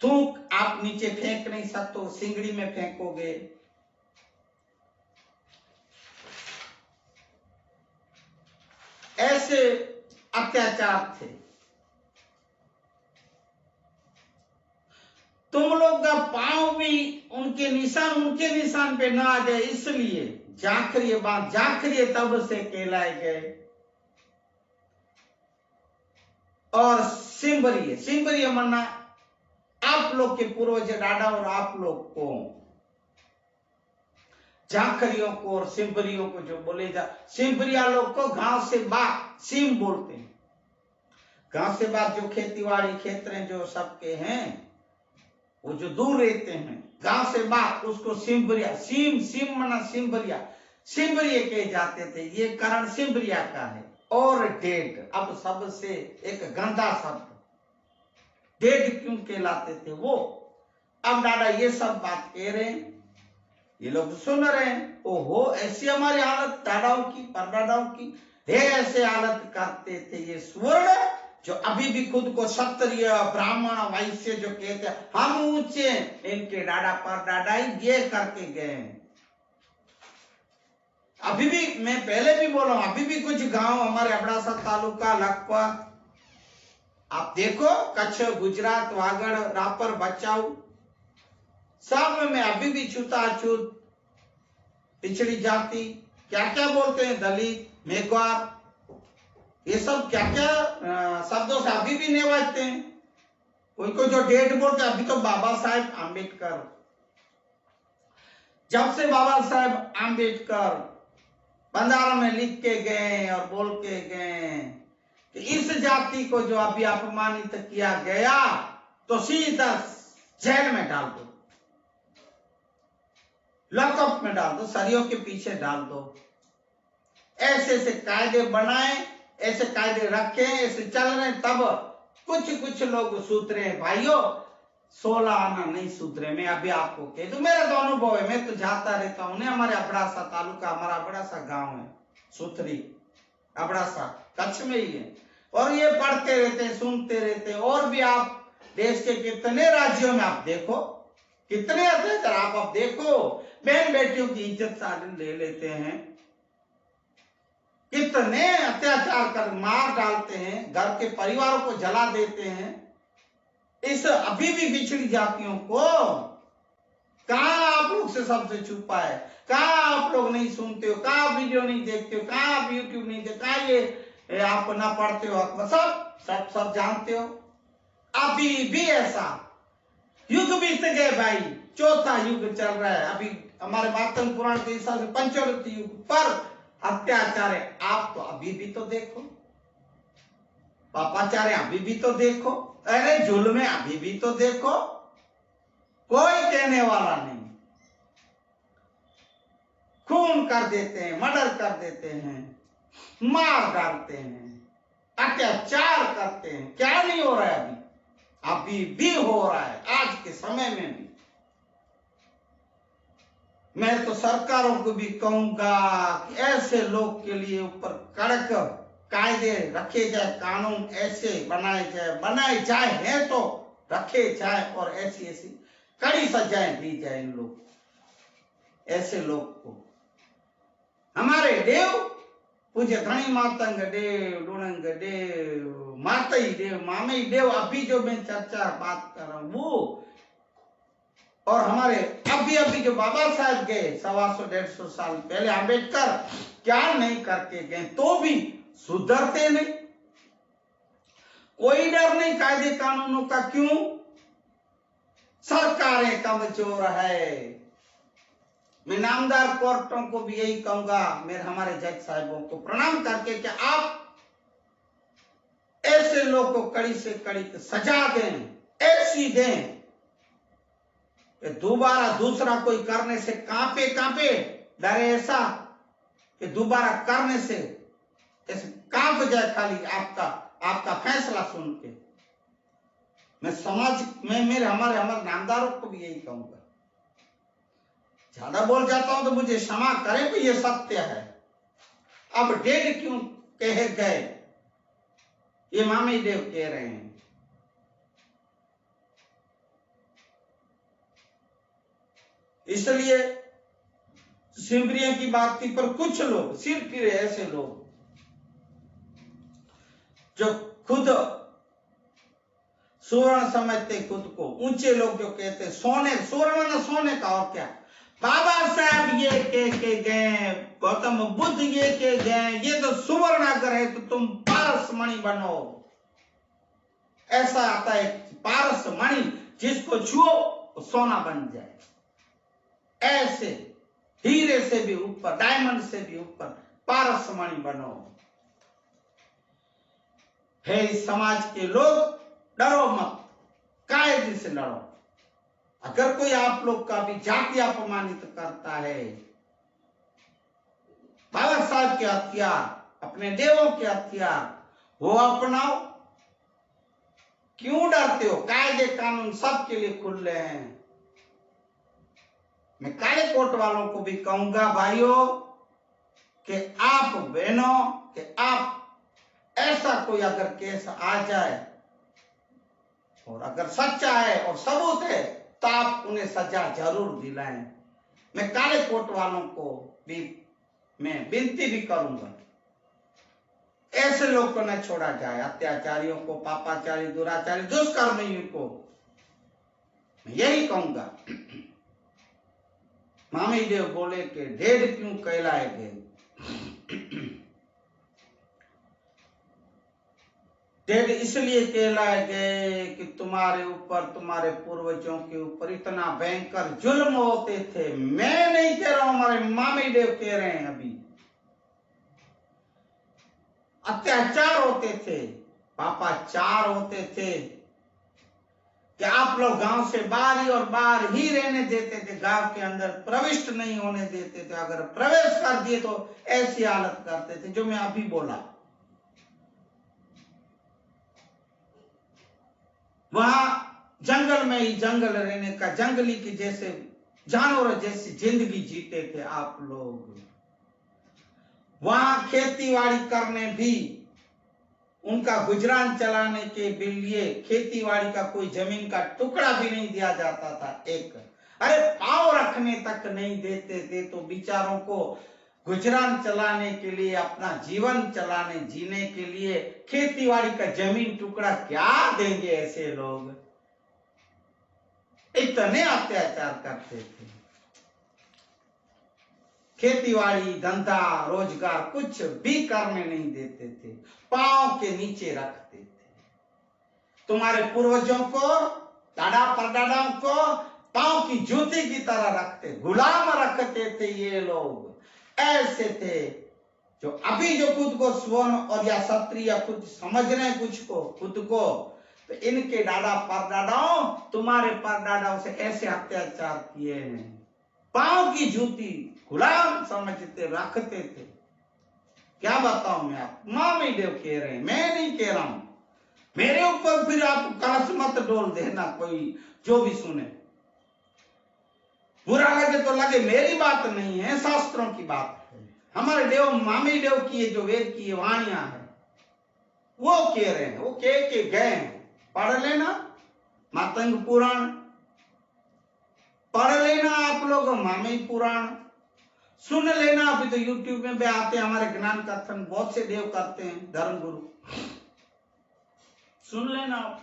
A: थूक आप नीचे फेंक नहीं सकते, सिंगड़ी में फेंकोगे। ऐसे अत्याचार थे। तुम लोग का पांव भी उनके निशान पे ना आ जाए, इसलिए जाखरिये तब से कहलाए गए। और सिंबरिये मना आप लोग के पूर्वज डाडा और आप लोग को, जाखरियों को और सिंबरियों को जो बोले जा, सिंबरिया लोग को गांव से बाग सिम बोलते हैं। गांव से बाग जो खेतीवाड़ी क्षेत्र जो सबके हैं, वो जो दूर रहते हैं गांव से बाग, उसको सिंबरिया, सिम मना सिंबरिये कहे जाते थे। ये कारण सिंबरिया का है। और डेड, अब सबसे एक गंदा शब्द, डेड क्यों कहलाते थे वो? अब दादा ये सब बात कह रहे हैं, ये लोग सुन रहे हैं। ओहो, ऐसी हमारी हालत दादाओं की परदादाओं की है, ऐसे हालत करते थे ये स्वर्ण, जो अभी भी खुद को क्षत्रिय ब्राह्मण वैश्य जो कहते हैं हम ऊंचे, इनके दादा परदादा ये करके गए। अभी भी, मैं पहले भी बोला, अभी भी कुछ गांव हमारे अबड़ासा तालुका लगभग आप देखो, कच्छ, गुजरात, वागड़, रापर, बचाऊ, सब में अभी भी छूताछूत, पिछड़ी जाति, क्या क्या बोलते हैं, दलित, मेघवार, ये सब क्या क्या शब्दों से अभी भी निभाते हैं। कोई को जो डेट बोलते हैं, अभी तो बाबा साहेब आम्बेडकर, जब से बाबा साहेब आम्बेडकर बंधारा में लिख के गए और बोल के गए कि इस जाति को जो अभी अपमानित किया गया तो सीधा जेल में डाल दो, लॉकअप में डाल दो, सरियों के पीछे डाल दो। ऐसे ऐसे कायदे बनाए, ऐसे कायदे रखे, ऐसे चल रहे, तब कुछ लोग सुधरे भाइयों, 16 आना नहीं सुधरे। मैं अभी आपको कह दूं, मेरा तो अनुभव है, मैं तो जाता रहता हूं। हमारे अबड़ासा तालुका, हमारा अबड़ासा गांव है, सुथरी अबड़ासा कच्छ में ही है, और ये पढ़ते रहते, सुनते रहते। और भी आप देश के कितने राज्यों में आप देखो, कितने अत्याचार आप देखो, बहन बेटियों की इज्जत साधन ले लेते हैं, कितने अत्याचार कर मार डालते हैं, घर के परिवारों को जला देते हैं। इस अभी भी पिछड़ी जातियों को कहां आप लोग से सबसे छुपा है? कहां आप लोग नहीं सुनते हो? कहां वीडियो नहीं देखते हो? कहां आप यूट्यूब नहीं देखते? कहां ये आप ना पढ़ते हो? सब जानते हो। अभी भी ऐसा युग बीत गए भाई, चौथा युग चल रहा है अभी हमारे मातम पुराण के हिसाब से, पंचवटी युग पर अत्याचार है। आप तो अभी भी तो देखो, पापाचार्य अभी भी तो देखो, अरे जुल्म है अभी भी तो देखो, कोई कहने वाला नहीं। खून कर देते हैं, मर्डर कर देते हैं, मार डालते हैं, अत्याचार करते हैं। क्या नहीं हो रहा है? अभी भी हो रहा है, आज के समय में भी। मैं तो सरकारों को भी कहूंगा कि ऐसे लोग के लिए ऊपर कड़क कायदे रखे जाए, कानून ऐसे बनाए जाए हैं तो रखे जाए, और ऐसी ऐसी कड़ी सजाएं दी जाए इन लोग, ऐसे लोग को। हमारे देव पूज्य धनी मातंग देव, डुणंग देव, मातई देव, मामई देव, अभी जो मैं चर्चा बात कर रहा हूं वो, और हमारे अभी जो बाबा साहब गए 125-150 साल पहले, अम्बेडकर क्या नहीं करके गए, तो भी सुधरते नहीं। कोई डर नहीं कायदे कानूनों का, क्यों? सरकारें कमजोर है। मैं नामदार कोर्टों को भी यही कहूंगा, मेरे हमारे जज साहिबों को प्रणाम करके, कि आप ऐसे लोग को कड़ी से कड़ी सजा दें, ऐसी दें कि दोबारा दूसरा कोई करने से कांपे डरे, ऐसा कि दोबारा करने से ऐसे कांप जाए खाली आपका फैसला सुन के। मैं समाज में मेरे हमारे नामदारों को भी यही कहूंगा। ज्यादा बोल जाता हूं तो मुझे क्षमा करें, तो ये सत्य है। अब डेढ़ क्यों कहे गए, ये मामी देव कह रहे हैं। इसलिए सिमरिया की बात पर कुछ लोग सिर फिरे, ऐसे लोग जो खुद सुवर्ण समझते खुद को, ऊंचे लोग जो कहते सोने, सुवर्ण न सोने का और क्या। बाबा साहब ये कह के गए, गौतम बुद्ध ये कह गए, ये तो सुवर्ण अगर है तो तुम पारस मणि बनो। ऐसा आता है पारस मणि, जिसको छुओ वो सोना बन जाए। ऐसे हीरे से भी ऊपर, डायमंड से भी ऊपर पारस मणि बनो। हे समाज के लोग, डरो मत, कायदे से लड़ो। अगर कोई आप लोग का भी जाति अपमानित करता है, बाबा साहब के हथियार, अपने देवों के हथियार वो अपनाओ। क्यों डरते हो? कायदे कानून सबके लिए खुले हैं। मैं काले कोट वालों को भी कहूंगा भाइयों, कि आप बहनों, कि आप ऐसा कोई अगर केस आ जाए और अगर सच्चा है और सबूत है, तो आप उन्हें सजा जरूर दिलाएं। मैं काले कोट वालों को भी मैं विनती भी करूंगा, ऐसे लोग को न छोड़ा जाए। अत्याचारियों को, पापाचारी, दुराचारी, दुष्कर्मियों को मैं यही कहूंगा। मामी देव बोले कि ढेर क्यों कहलाए गए। ढेर इसलिए कहलाए गए कि तुम्हारे ऊपर, तुम्हारे पूर्वजों के ऊपर इतना भयंकर जुल्म होते थे। मैं नहीं कह रहा हूं, हमारे मामी देव कह रहे हैं। अभी अत्याचार होते थे, पापाचार होते थे, कि आप लोग गांव से बाहर ही और बाहर ही रहने देते थे, गांव के अंदर प्रविष्ट नहीं होने देते थे। अगर प्रवेश कर दिए तो ऐसी हालत करते थे जो मैं अभी बोला। वहां जंगल में ही जंगल रहने का, जंगली की जैसे जानवर जैसी जिंदगी जीते थे आप लोग। वहां खेतीबाड़ी करने भी, उनका गुजरान चलाने के लिए खेतीबाड़ी का कोई जमीन का टुकड़ा भी नहीं दिया जाता था। एक अरे पांव रखने तक नहीं देते थे। तो बेचारों को गुजरान चलाने के लिए, अपना जीवन चलाने, जीने के लिए खेतीबाड़ी का जमीन टुकड़ा क्या देंगे ऐसे लोग। इतने अत्याचार करते थे। खेतीबाड़ी, धंधा, रोजगार कुछ भी करने नहीं देते थे, पांव के नीचे रखते थे। तुम्हारे पूर्वजों को, दादा परदादाओं को पांव की जूती की तरह रखते, गुलाम रखते थे ये लोग। ऐसे थे जो अभी जो खुद को स्वर्ण और या क्षत्रिय खुद समझ रहे हैं, कुछ को खुद को, तो इनके दादा परदादाओं, तुम्हारे परदादाओं से ऐसे अत्याचार किए हैं। पांव की जूती गुलाम समझते, रखते थे। क्या बताऊं मैं आप, मामी देव कह रहे हैं, मैं नहीं कह रहा हूं। मेरे ऊपर फिर आप कलश मत डोल देना, कोई जो भी सुने। बुरा लगे तो लगे, मेरी बात नहीं है, शास्त्रों की बात है। हमारे देव, मामी देव की जो वेद की वाणियां है, वो कह रहे हैं, वो कह के गए हैं। पढ़ लेना मातंग पुराण, पढ़ लेना आप लोग मामी पुराण, सुन लेना, अभी तो यूट्यूब में भी आते हैं हमारे ज्ञान कथन, बहुत से देव करते हैं, धर्म गुरु, सुन लेना आप।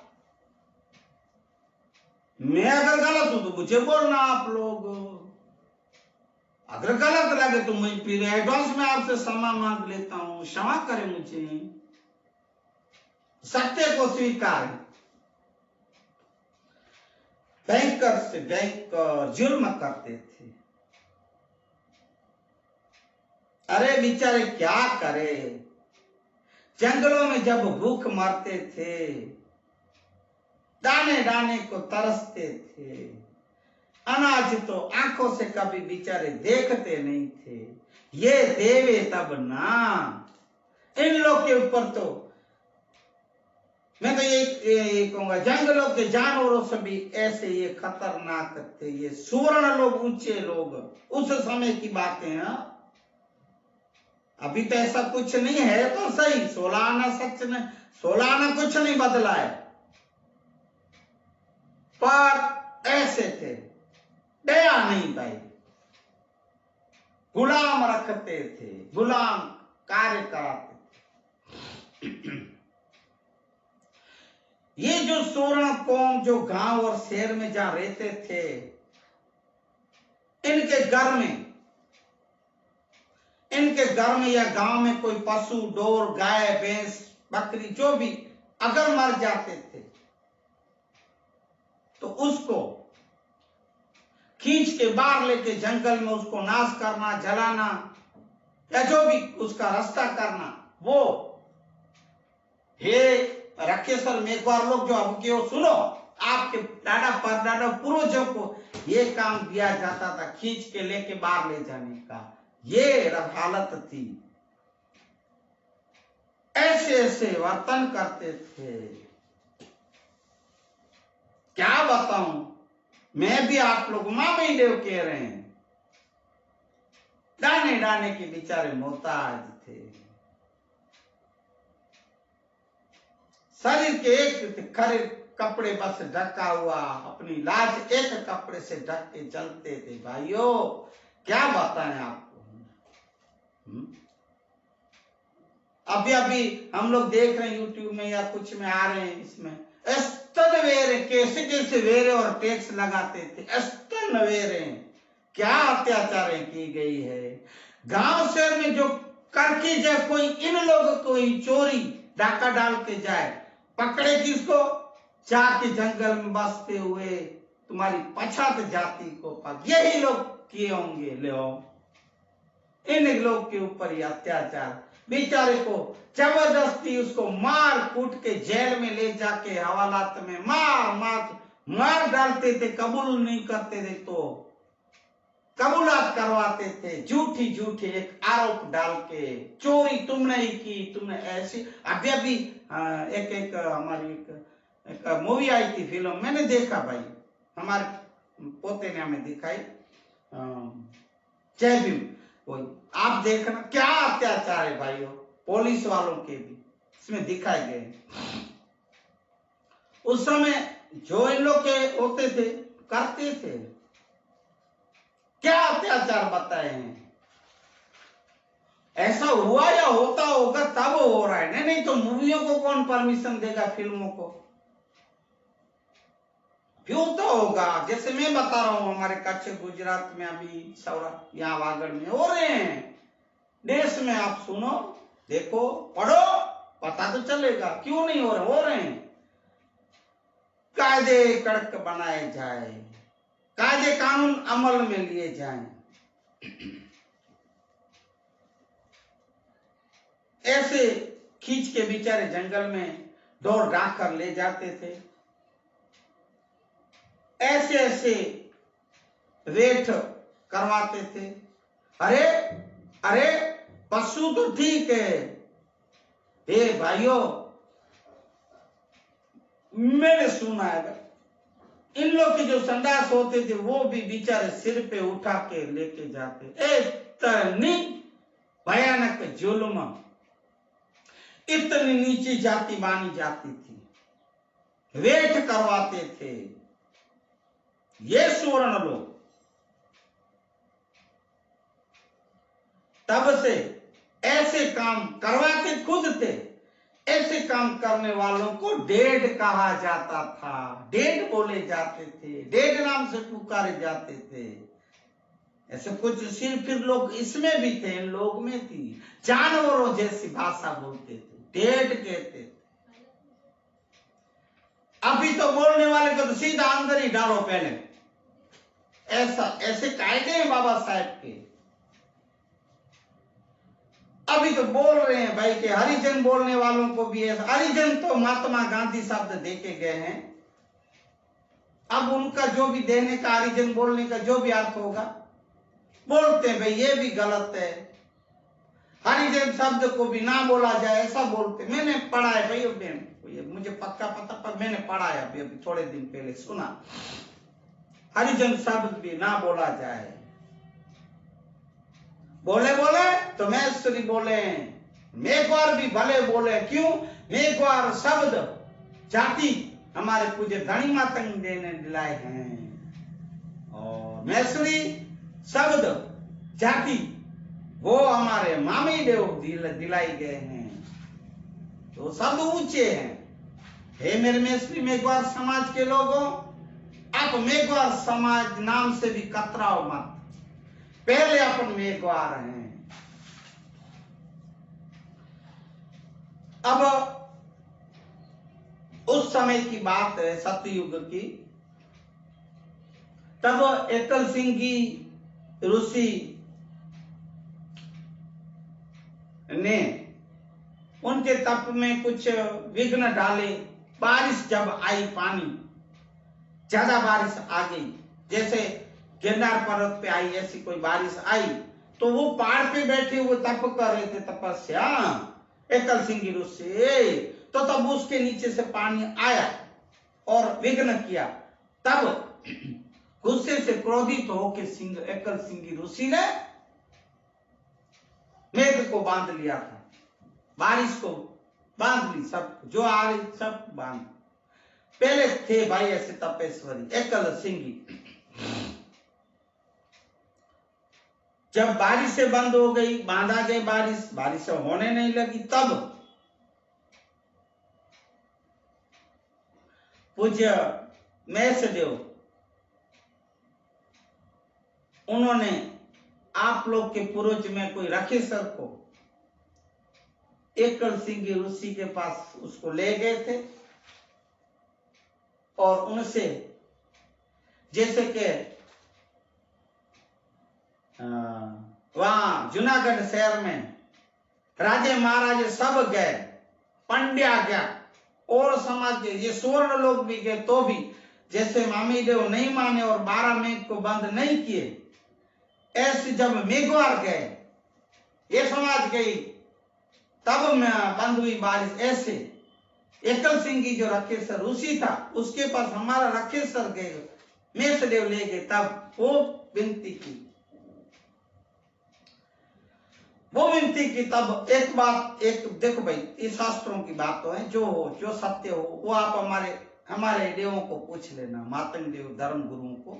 A: मैं अगर गलत हूं तो मुझे बोलना आप लोग, अगर गलत लगे तो मैं फिर एडवांस में आपसे क्षमा मांग लेता हूं, क्षमा करें मुझे, सत्य को स्वीकार। बैंकर से बैंकर जुर्म करते थे, अरे बेचारे क्या करे, जंगलों में जब भूख मरते थे, दाने दाने को तरसते थे, अनाज तो आंखों से कभी बेचारे देखते नहीं थे, ये देवे तब ना। इन लोग के ऊपर तो मैं तो ये कहूंगा, जंगलों के जानवरों से भी ऐसे ये खतरनाक थे, ये सुवर्ण लोग, ऊंचे लोग, उस समय की बातें हैं। अभी तो ऐसा कुछ नहीं है तो सही, 16 आना सच नहीं, 16 आना कुछ नहीं बदला है, पर ऐसे थे, दया नहीं भाई, गुलाम रखते थे, गुलाम कार्य कराते थे। ये जो सोरण कौम जो गांव और शहर में जहां रहते थे, इनके घर में या गांव में कोई पशु, डोर, गाय, भैंस, बकरी जो भी अगर मर जाते थे तो उसको खींच के बाहर लेके जंगल में उसको नाश करना, जलाना, या जो भी उसका रास्ता करना। वो हे रखेश्वर मेघवार लोग जो अब के सुनो, आपके दादा परदादा पूर्वजों को ये काम दिया जाता था, खींच के लेके बाहर ले जाने का, ये हालत थी, ऐसे ऐसे वर्तन करते थे, क्या बताऊं। मैं भी आप लोग मामी देव कह रहे हैं, दाने दाने के बेचारे मोहताज थे, शरीर के एक खरे कपड़े बस ढका हुआ, अपनी लाज एक कपड़े से ढक के चलते थे। भाइयों क्या बताएं आपको। अभी हम लोग देख रहे हैं यूट्यूब में या कुछ में आ रहे हैं, इसमें स्तन वेरे, कैसे कैसे वेरे और टैक्स लगाते थे, स्तन वेरे, क्या अत्याचार की गई है। गांव शहर में जो करके जाए कोई, इन लोगों को ही चोरी डाका डाल के जाए, पकड़े किसको, जाके जंगल में बसते हुए तुम्हारी पछात जाति को पक, यही लोग किए होंगे। ले इन लोग के ऊपर ही अत्याचार, बेचारे को जबरदस्ती उसको मार कूट के जेल में ले जाके हवालात में मार डालते थे, कबूल नहीं करते थे तो कबूलात करवाते थे, झूठी एक आरोप डाल के, चोरी तुमने ही की, तुमने ऐसी। अभी एक हमारी एक मूवी आई थी, फिल्म मैंने देखा भाई, हमारे पोते ने हमें दिखाई, जय भीम, वही आप देखना, क्या अत्याचार है भाइयों, पुलिस वालों के भी इसमें दिखाए गए। उस समय जो इन लोग के होते थे करते थे, क्या अत्याचार बताए हैं। ऐसा हुआ या होता होगा तब हो रहा है, नहीं तो मूवियों को कौन परमिशन देगा, फिल्मों को क्यों तो होगा। जैसे मैं बता रहा हूं, हमारे कच्छ गुजरात में अभी सौरा यहाँ वागड़ में हो रहे हैं, देश में आप सुनो, देखो, पढ़ो, पता तो चलेगा, क्यों नहीं हो रहे हैं। कायदे कड़क बनाए जाए, कायदे कानून अमल में लिए जाएं, ऐसे खींच के बेचारे जंगल में दौड़ डाक कर ले जाते थे, ऐसे ऐसे रेट करवाते थे। अरे पशु तो ठीक है, भाइयों मैंने सुना है, इन लोग के जो संडास होते थे वो भी बेचारे सिर पे उठा के लेके जाते, इतनी भयानक जुल्म, इतनी नीची जाति मानी जाती थी, वेट करवाते थे ये सुवर्ण लोग। तब से ऐसे काम करवाते खुद थे। ऐसे काम करने वालों को डेड कहा जाता था, डेड बोले जाते थे, डेड नाम से पुकारे जाते थे। ऐसे कुछ फिर लोग इसमें भी थे, इन लोग में थी, जानवरों जैसी भाषा बोलते थे, डेड कहते थे। अभी तो बोलने वाले को तो सीधा अंदर ही डालो पहले, ऐसा ऐसे कायदे हैं बाबा साहेब के। अभी तो बोल रहे हैं भाई कि हरिजन बोलने वालों को भी ऐसा, हरिजन तो महात्मा गांधी शब्द देके गए हैं, अब उनका जो भी देने का, हरिजन बोलने का जो भी अर्थ होगा बोलते हैं भाई, ये भी गलत है, हरिजन शब्द को भी ना बोला जाए ऐसा बोलते। मैंने पढ़ा है भाई, मुझे पक्का पता, पर मैंने पढ़ा है अभी थोड़े दिन पहले सुना, हरिजन शब्द भी ना बोला जाए। बोले तो मैश्वरी बोले, मेघवार भी भले बोले, क्यों? मेघवार शब्द जाति हमारे पूज्य धनी मातंग देने दिलाए हैं, और मैश्वरी शब्द जाति वो हमारे मामी देव दिलाई गए हैं, तो शब्द ऊंचे हैं। हे मेरे मैश्वरी मेघवार समाज के लोगों, आप मेघवार समाज नाम से भी कतराओ मत, पहले अपन मेघवार हैं। अब उस समय की बात है, सतयुग की, तब एकल सिंह की ऋषि ने उनके तप में कुछ विघ्न डाले। बारिश जब आई, पानी ज्यादा बारिश आ गई, जैसे गिरनार पर्वत पे आई ऐसी कोई बारिश आई, तो वो पहाड़ पे बैठे हुए तप कर रहे थे, तपस्या, एकल सिंह ऋषि, तो तब उसके नीचे से पानी आया और विघ्न किया। तब गुस्से से क्रोधित होकर एकल सिंह ऋषि ने मेघ को बांध लिया था, बारिश को बांध ली, सब जो आ रही सब बांध। पहले थे भाई ऐसे तपेश्वरी एकल सिंह, जब बारिश से बंद हो गई, बांधा गई बारिश से होने नहीं लगी, तब पूज्य मैसदेव उन्होंने आप लोग के पूर्वज में कोई रखेसर को एकल सिंह ऋषि के पास उसको ले गए थे, और उनसे जैसे कि वहां जूनागढ़ शहर में राजे महाराजे सब गए, पंड्या गया और समाज के ये स्वर्ण लोग भी गए, तो भी जैसे मामी देव नहीं माने और 12 मेघ को बंद नहीं किए, ऐसे जब मेघवार गए, ये समाज गई, तब बंद हुई बारिश। ऐसे एकल सिंह की जो रखेसर ऋषि था, उसके पास हमारा रखेसर गए, मैसदेव ले गए, तब वो विनती की, तब एक बात, एक देखो भाई, इस शास्त्रों की बात तो है, जो हो, जो सत्य हो, वो आप हमारे देवों को पूछ लेना, मातंग देव धर्म गुरुओं को,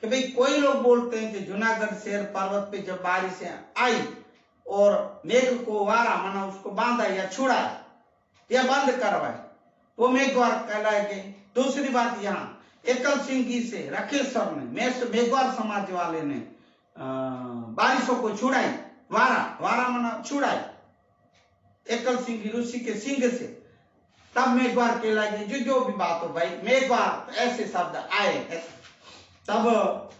A: कि भाई कोई लोग बोलते हैं कि जूनागढ़ शहर पर्वत पे जब बारिशें आई और मेघ को वारा माना उसको बांधा या छुड़ा या बंद करवाए, वो मेघवार कहलाएंगे। दूसरी बात, यहाँ एकल सिंह से रखेश्वर ने, मेघवार समाज वाले ने बारिशों को छुड़ाई, वारा माना छुड़ाई एकल सिंह ऋषि के सिंह से, तब मेघवार कहलाएगी। जो भी बात हो भाई, मेघवार ऐसे शब्द आए, तब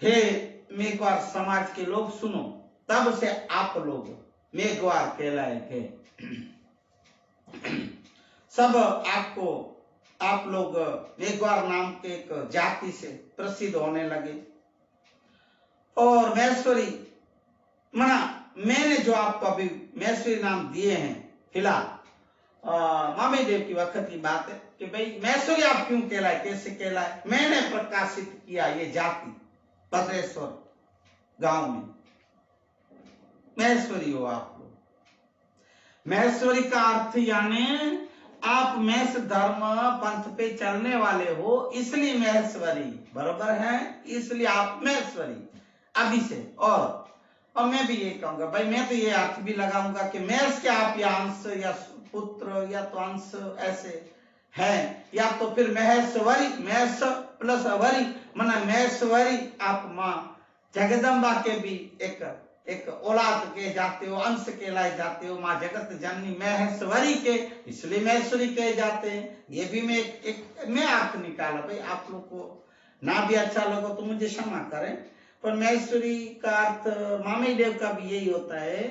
A: हे मेघवार समाज के लोग सुनो, तब से आप लोग मेघवार कहलाए। सब आप लोग मेघवार नाम के एक जाति से प्रसिद्ध होने लगे। और मैश्वरी मना, मैंने जो आपको अभी मैश्वरी नाम दिए हैं फिलहाल, मामी देव की वक्त की बात है कि भाई मैश्वरी आप क्यों कहलाए, कैसे कहलाए, मैंने प्रकाशित किया ये जाति भद्रेश्वर गांव में, मैश्वरी हो आप लोग। मैश्वरी का अर्थ यानी आप मैस धर्म पंथ पे चलने वाले हो, इसलिए मैश्वरी, बरोबर है, इसलिए आप मैश्वरी। अभी से। और मैं भी ये कहूंगा भाई, मैं तो ये अर्थ भी लगाऊंगा कि मेष के आप या अंश या पुत्र या तो अंश ऐसे है, या तो फिर महेश्वरी, महेश प्लस अवरी मना महेश्वरी, आप माँ जगदम्बा के भी एक औलाद के जाते हो, अंश के लाए जाते हो, माँ जगत जननी महेश्वरी के, इसलिए महेश्वरी कहे जाते हैं। ये भी मैं अर्थ निकाला भाई, आप लोग को ना भी अच्छा लगा तो मुझे क्षमा करें, पर महेश्वरी का अर्थ मामी देव का भी यही होता है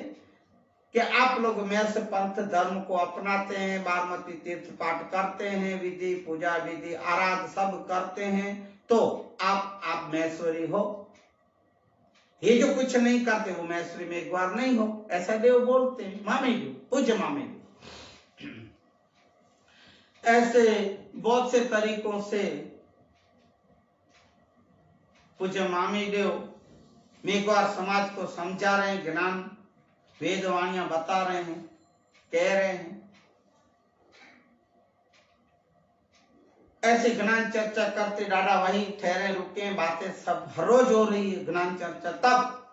A: कि आप लोग महर्ष पंथ धर्म को अपनाते हैं, बारमती तीर्थ पाठ करते हैं, विधि पूजा विधि आराध सब करते हैं, तो आप महेश्वरी हो। ये जो कुछ नहीं करते वो महेश्वरी में एक बार नहीं हो, ऐसा देव बोलते हैं, मामी देव, पूज्य मामी देव। ऐसे बहुत से तरीकों से पूज्य मामी देव मेघवार समाज को समझा रहे हैं, ज्ञान वेदवाणियां बता रहे हैं, कह रहे हैं। ऐसे ज्ञान चर्चा करते डाडा वही ठहरे रुके, बातें सब हर रोज हो रही है ज्ञान चर्चा। तब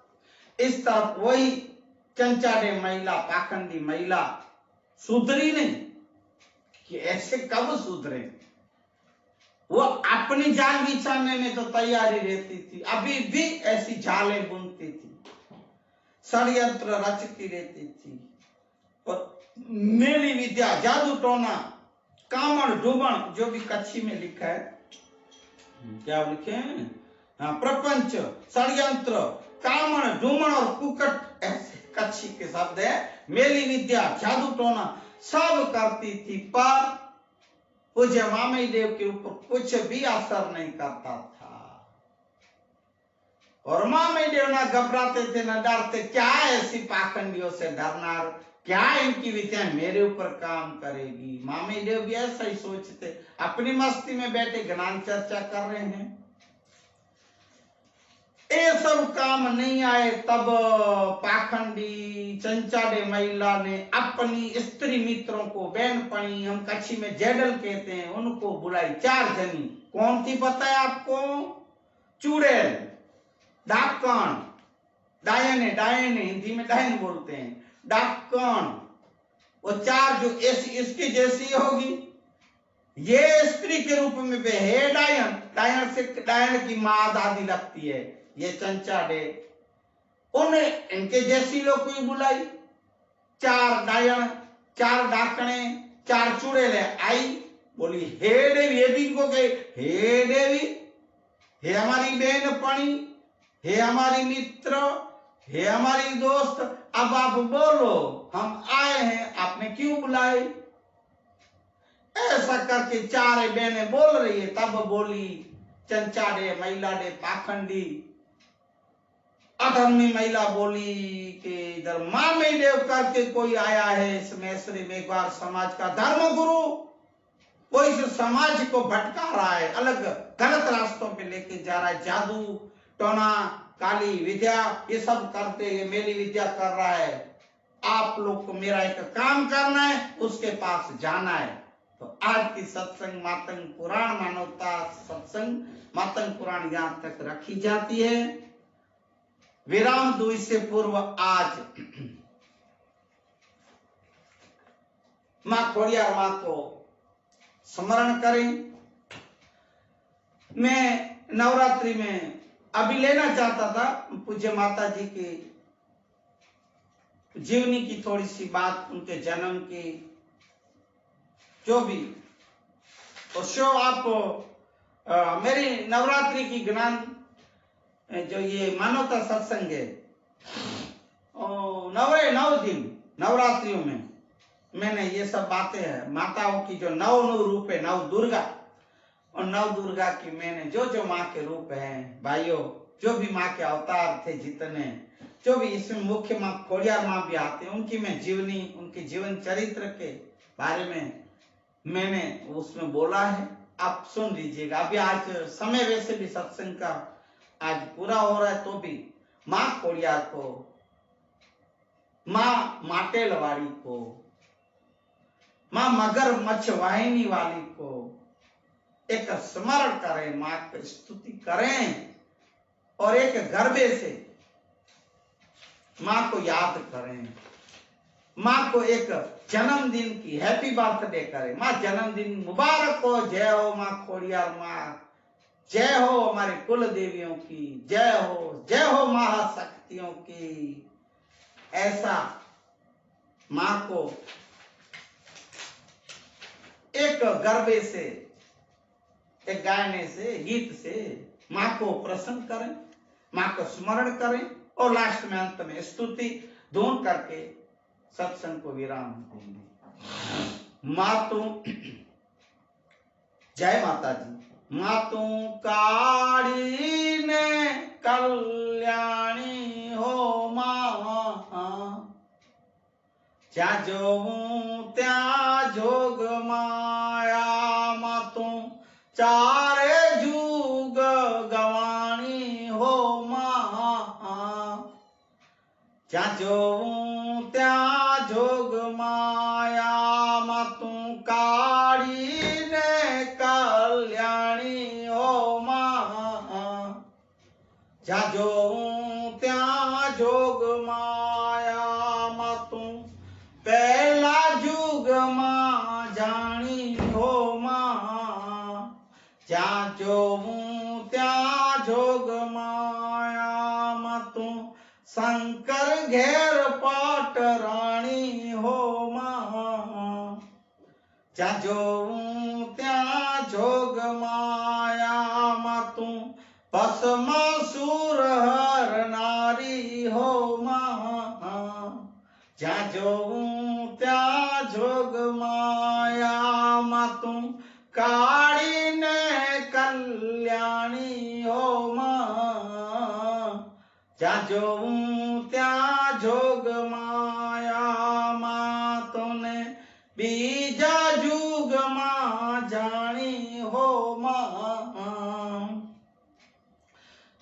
A: इस तरफ वही चंचाडे महिला, पाखंडी महिला सुधरी नहीं कि ऐसे कब सुधरे, वो अपनी जान बिछाने में तो तैयारी रहती थी, अभी भी ऐसी जालें बुनती थी, षड्यंत्र रचती रहती थी, और मेली विद्या, जादू टोना, कामड़ डूबण, जो भी कच्छी में लिखा है, क्या लिखे हैं, हाँ, प्रपंच, षड्यंत्र, कामड़ डूमण और कुकट, ऐसे कच्छी के शब्द है। मेली विद्या, जादू टोना सब करती थी, पर पूज्य मामी देव के ऊपर कुछ भी असर नहीं करता था। और मामी देव ना घबराते थे ना डरते, क्या ऐसी पाखंडियों से डरना, क्या इनकी विद्या मेरे ऊपर काम करेगी। मामी देव भी ऐसा ही सोचते, अपनी मस्ती में बैठे ज्ञान चर्चा कर रहे हैं। ये सब काम नहीं आए, तब पाखंडी चंचाडे महिला ने अपनी स्त्री मित्रों को, बहनपणी, हम कच्छी में जेडल कहते हैं, उनको बुलाई, 4 जनी। कौन थी पता है आपको? चुड़ैल, डाकण, डायन, हिंदी में डायन बोलते हैं, डाकण, वो 4 जो इसकी जैसी होगी, ये स्त्री के रूप में भी है डायन, डायन की माँ दादी लगती है ये चंचाडे, उन्हें इनके जैसी लोग कोई बुलाई, 4 डायन, 4 डाकणे, 4 चुड़ैले आई, बोली हे देवी, ये दिन को कहे हे देवी, हे हमारी बहनपणी, हे हमारी मित्र, हे हमारी दोस्त, अब आप बोलो, हम आए हैं, आपने क्यों बुलाए? ऐसा करके 4 बहनें बोल रही है, तब बोली चंचाडे महिला डे पाखंडी अधर्मी महिला बोली कि इधर मामी देव करके कोई आया है इस महेश्वरी मेघवार समाज का धर्म गुरु, वो इस समाज को भटका रहा है, अलग गलत रास्तों पे लेके जा रहा है, जादू टोना काली विद्या ये सब करते, ये मेली विद्या कर रहा है। आप लोग को मेरा एक काम करना है, उसके पास जाना है। तो आज की सत्संग मातंग पुराण मानवता सत्संग मातंग पुराण यहाँ तक रखी जाती है। विराम दो इससे पूर्व आज माँ खोड़ियार माँ को स्मरण करें। मैं नवरात्रि में अभी लेना चाहता था पूज्य माता जी की जीवनी की थोड़ी सी बात, उनके जन्म की, जो भी तो शो आप मेरी नवरात्रि की ज्ञान जो ये मानवता सत्संग है, 9 दिन नवरात्रियों में मैंने ये सब बातें हैं, माताओं की जो 9 रूप है, 9 दुर्गा, और 9 दुर्गा की मैंने जो माँ के रूप हैं भाइयों, जो भी माँ के अवतार थे जितने, जो भी इसमें मुख्य माँ खोड़ियार माँ भी आते हैं, उनकी मैं जीवनी, उनके जीवन चरित्र के बारे में मैंने उसमें बोला है, आप सुन लीजिएगा। अभी आज समय वैसे भी सत्संग का आज पूरा हो रहा है, तो भी माँ खोड़ियार को, माँ माटेलवाड़ी को, माँ मगर मच्छ वाहिनी वाली को एक स्मरण करें, माँ की स्तुति करें, और एक गर्भे से माँ को याद करें, माँ को एक जन्मदिन की हैप्पी बर्थडे करें। माँ जन्मदिन मुबारक हो, जय हो माँ खोड़ियार माँ, जय हो हमारे कुल देवियों की, जय हो महाशक्तियों की। ऐसा माँ को एक गर्भे से, एक गायने से, गीत से माँ को प्रसन्न करें, माँ को स्मरण करें और लास्ट में अंत में स्तुति धून करके सत्संग को विराम देंगे। मातु जय माता जी। मातु काड़ी ने कल्याणी हो माँ, ज्या जोऊं त्या जोग माया। मातु चारे जुग गवाणी हो माँ, ज्या जोऊं त्या जोग माया। मातु काड़ी ने कल्याणी हो माँ, ज्या जोऊं त्या जोग माया। मातु पहला जुग माँ जानी हो माँ, ज्या जोऊं त्या जोग माया। मातु शंकर घेर पाट रानी हो माँ, ज्या जोऊं त्या जोग माया। मातु भस्मासुर हर नारी हो माँ, ज्या जोऊं त्या जोग माया। मातु काड़ी ने कल्याणी हो माँ, ज्या जोऊं त्या जोग माया। मातु ने बीजा जुग माँ जानी हो माँ,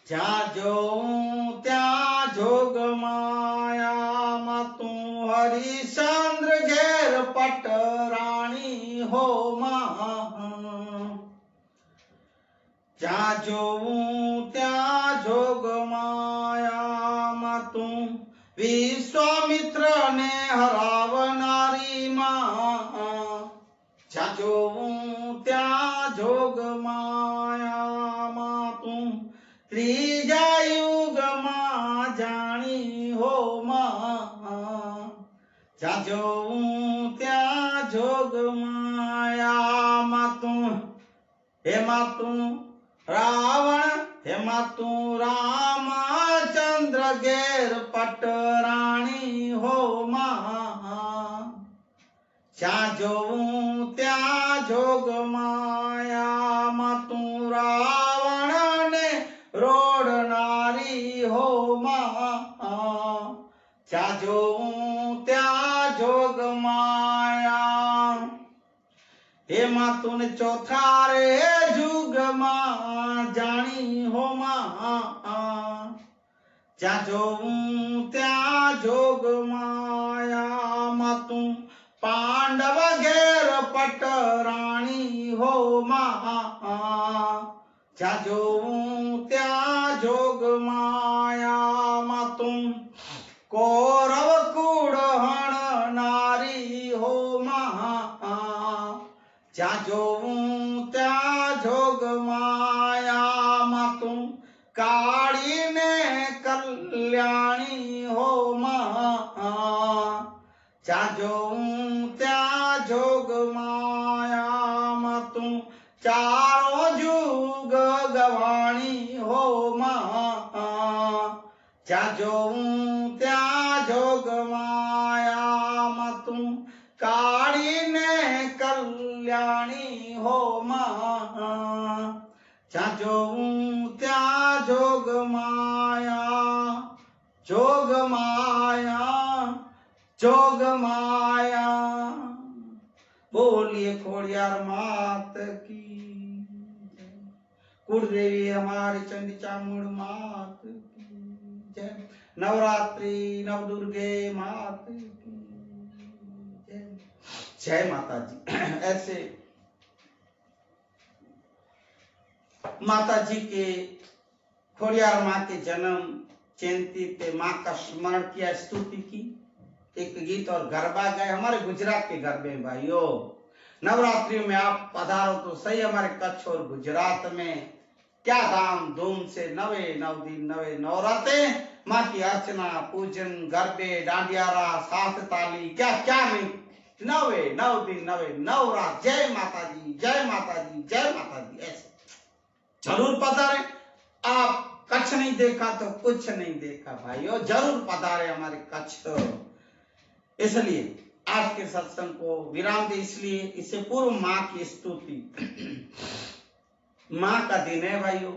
A: ज्या जोऊं त्या जोग माया। मातु हरिश्चंद्र घेर पट रानी हो माँ, ज्या जोऊं त्या जोग माया। मातु विश्वामित्र ने हरावनारी माँ, ज्या जोऊं त्या जोग माया। मातु त्रिजा युग माँ जानी हो माँ, ज्या जोऊं त्या जोग माया। मातु हे मातु रावण, हे मातु रामचंद्र घेर पट रानी हो माँ, ज्या जोऊं त्या जोग माया। मातु रावण ने रोड नारी हो माँ, ज्या जोऊं त्या जोग माया। हे मातु ने चौथारे जुग माँ जानी हो माँ, ज्या जोऊं त्या जोग माया। मातु पांडव घेर पट रानी हो माँ, ज्या जोऊं त्या जोग माया। मातु कौरव कुड़हण नारी हो माँ, ज्या जोऊं त्या जोग माया। मातु काड़ी ने कल्याणी हो माँ, ज्या जोऊं त्या जोग माया। मातु चारों जुग गवाणी हो माँ, ज्या जोऊं त्या जोग माया। मातु काड़ी ने कल्याणी हो माँ, ज्या जोऊं त्या जोग माया। जोग माया, जोग माया। बोलिए खोड़ियार मात की, कुलदेवी हमारी चंडी चामुंड मात की जय। नवरात्रि नवदुर्गे मात की जय। जय माता जी। ऐसे माता जी के खोड़ियार माँ के जन्म जयंती पे माँ का स्मरण किया, स्तुति की, एक गीत और गरबा गाए। हमारे गुजरात के गरबे भाइयों, नवरात्रियों में आप पधारो तो सही हमारे कच्छ और गुजरात में, क्या धाम धूम से 9 दिन 9 नवरात्रे माँ की अर्चना पूजन गरबे डांडिया रास साथ ताली, क्या क्या नहीं, 9 दिन 9 रात। जय माता दी, जय माता दी, जय माता दी। ऐसे जरूर पधारे। आप कच्छ नहीं देखा तो कुछ नहीं देखा भाइयों, जरूर पधारे हमारे कच्छ। तो इसलिए आज के सत्संग को विराम दे, इसलिए इससे पूर्व माँ की स्तुति, माँ का दिन है भाइयों,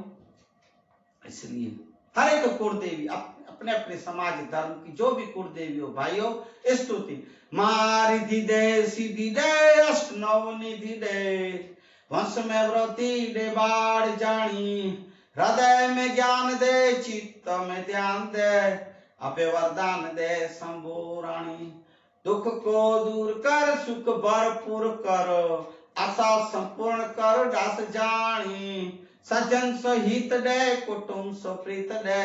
A: इसलिए हर एक कुलदेवी अपने अपने समाज धर्म की जो भी कुलदेवी हो भाइयों, स्तुति। माँ रिधि दे सीधी दे अष्ट नव निधि दे, वंश में व्रति दे बाढ़ जानी, हृदय में ज्ञान दे चित्त में ध्यान दे, अभय वरदान दे शंभु रानी। दुख को दूर कर सुख भरपूर कर, आशा संपूर्ण कर दास जानी, सज्जन सहित दे कुटुंब सुप्रीत दे,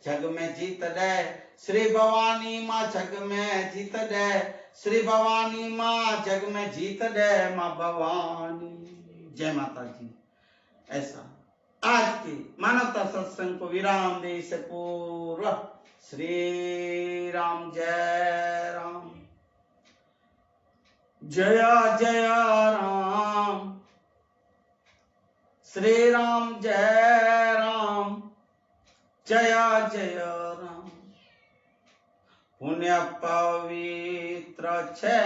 A: जग में जीत दे श्री भवानी माँ जग में जीत दे, श्री भवानी माँ जग में जीत दे माँ भवानी। जय माता जी। ऐसा आज के मानवता सत्संग को विराम दे से पूर्व श्री राम जय राम, जय जय राम, श्री राम जय राम, जय जय राम। पुण्य पवित्र छे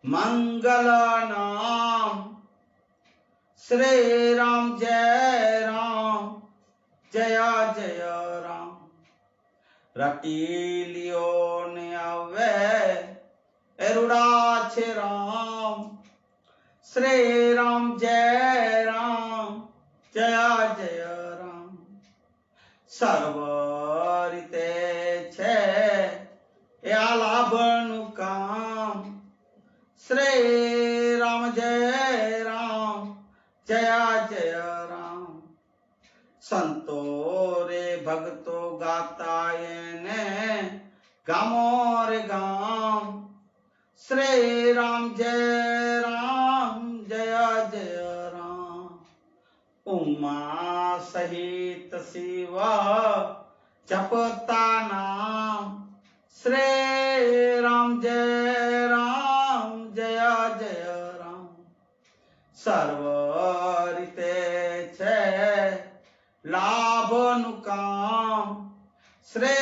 A: मंगल नाम, श्री राम जय राम, जय जय राम। रटी लियो ने आवे एरुड़ा छे राम, श्री राम जय राम, जय जय राम। सर्वरिते छे या लाभनु काम, श्री राम जय राम, जय जय राम। संतो रे भक्तो गाता ने गामो रे गाम, श्री राम जय राम, जय जय राम। उमा सहित शिव जपता नाम, श्री राम जय राम, जय जय राम। सर्वरिते छे लाभ नुकाम, श्री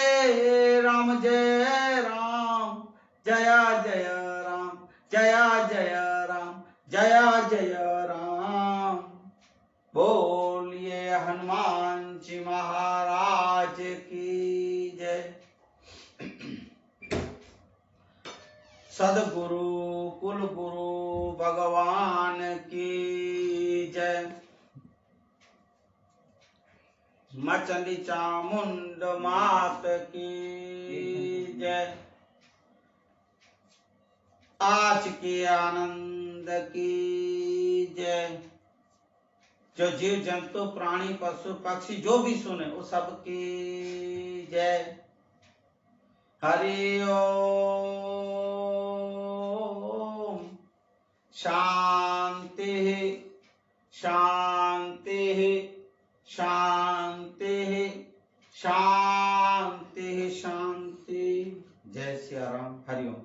A: राम जय राम, जय जय राम, जय जय राम, जय जय राम। बोलिए हनुमान जी महाराज की जय। सदगुरु कुल गुरु भगवान की जय। मचंडी चामुंड मात की जय। आज के आनंद की जय। जो जीव जंतु प्राणी पशु पक्षी जो भी सुने वो सबकी जय। हरि ओम। शांति शांति शांति शांति शांति। जय श्री राम। हरि ओम।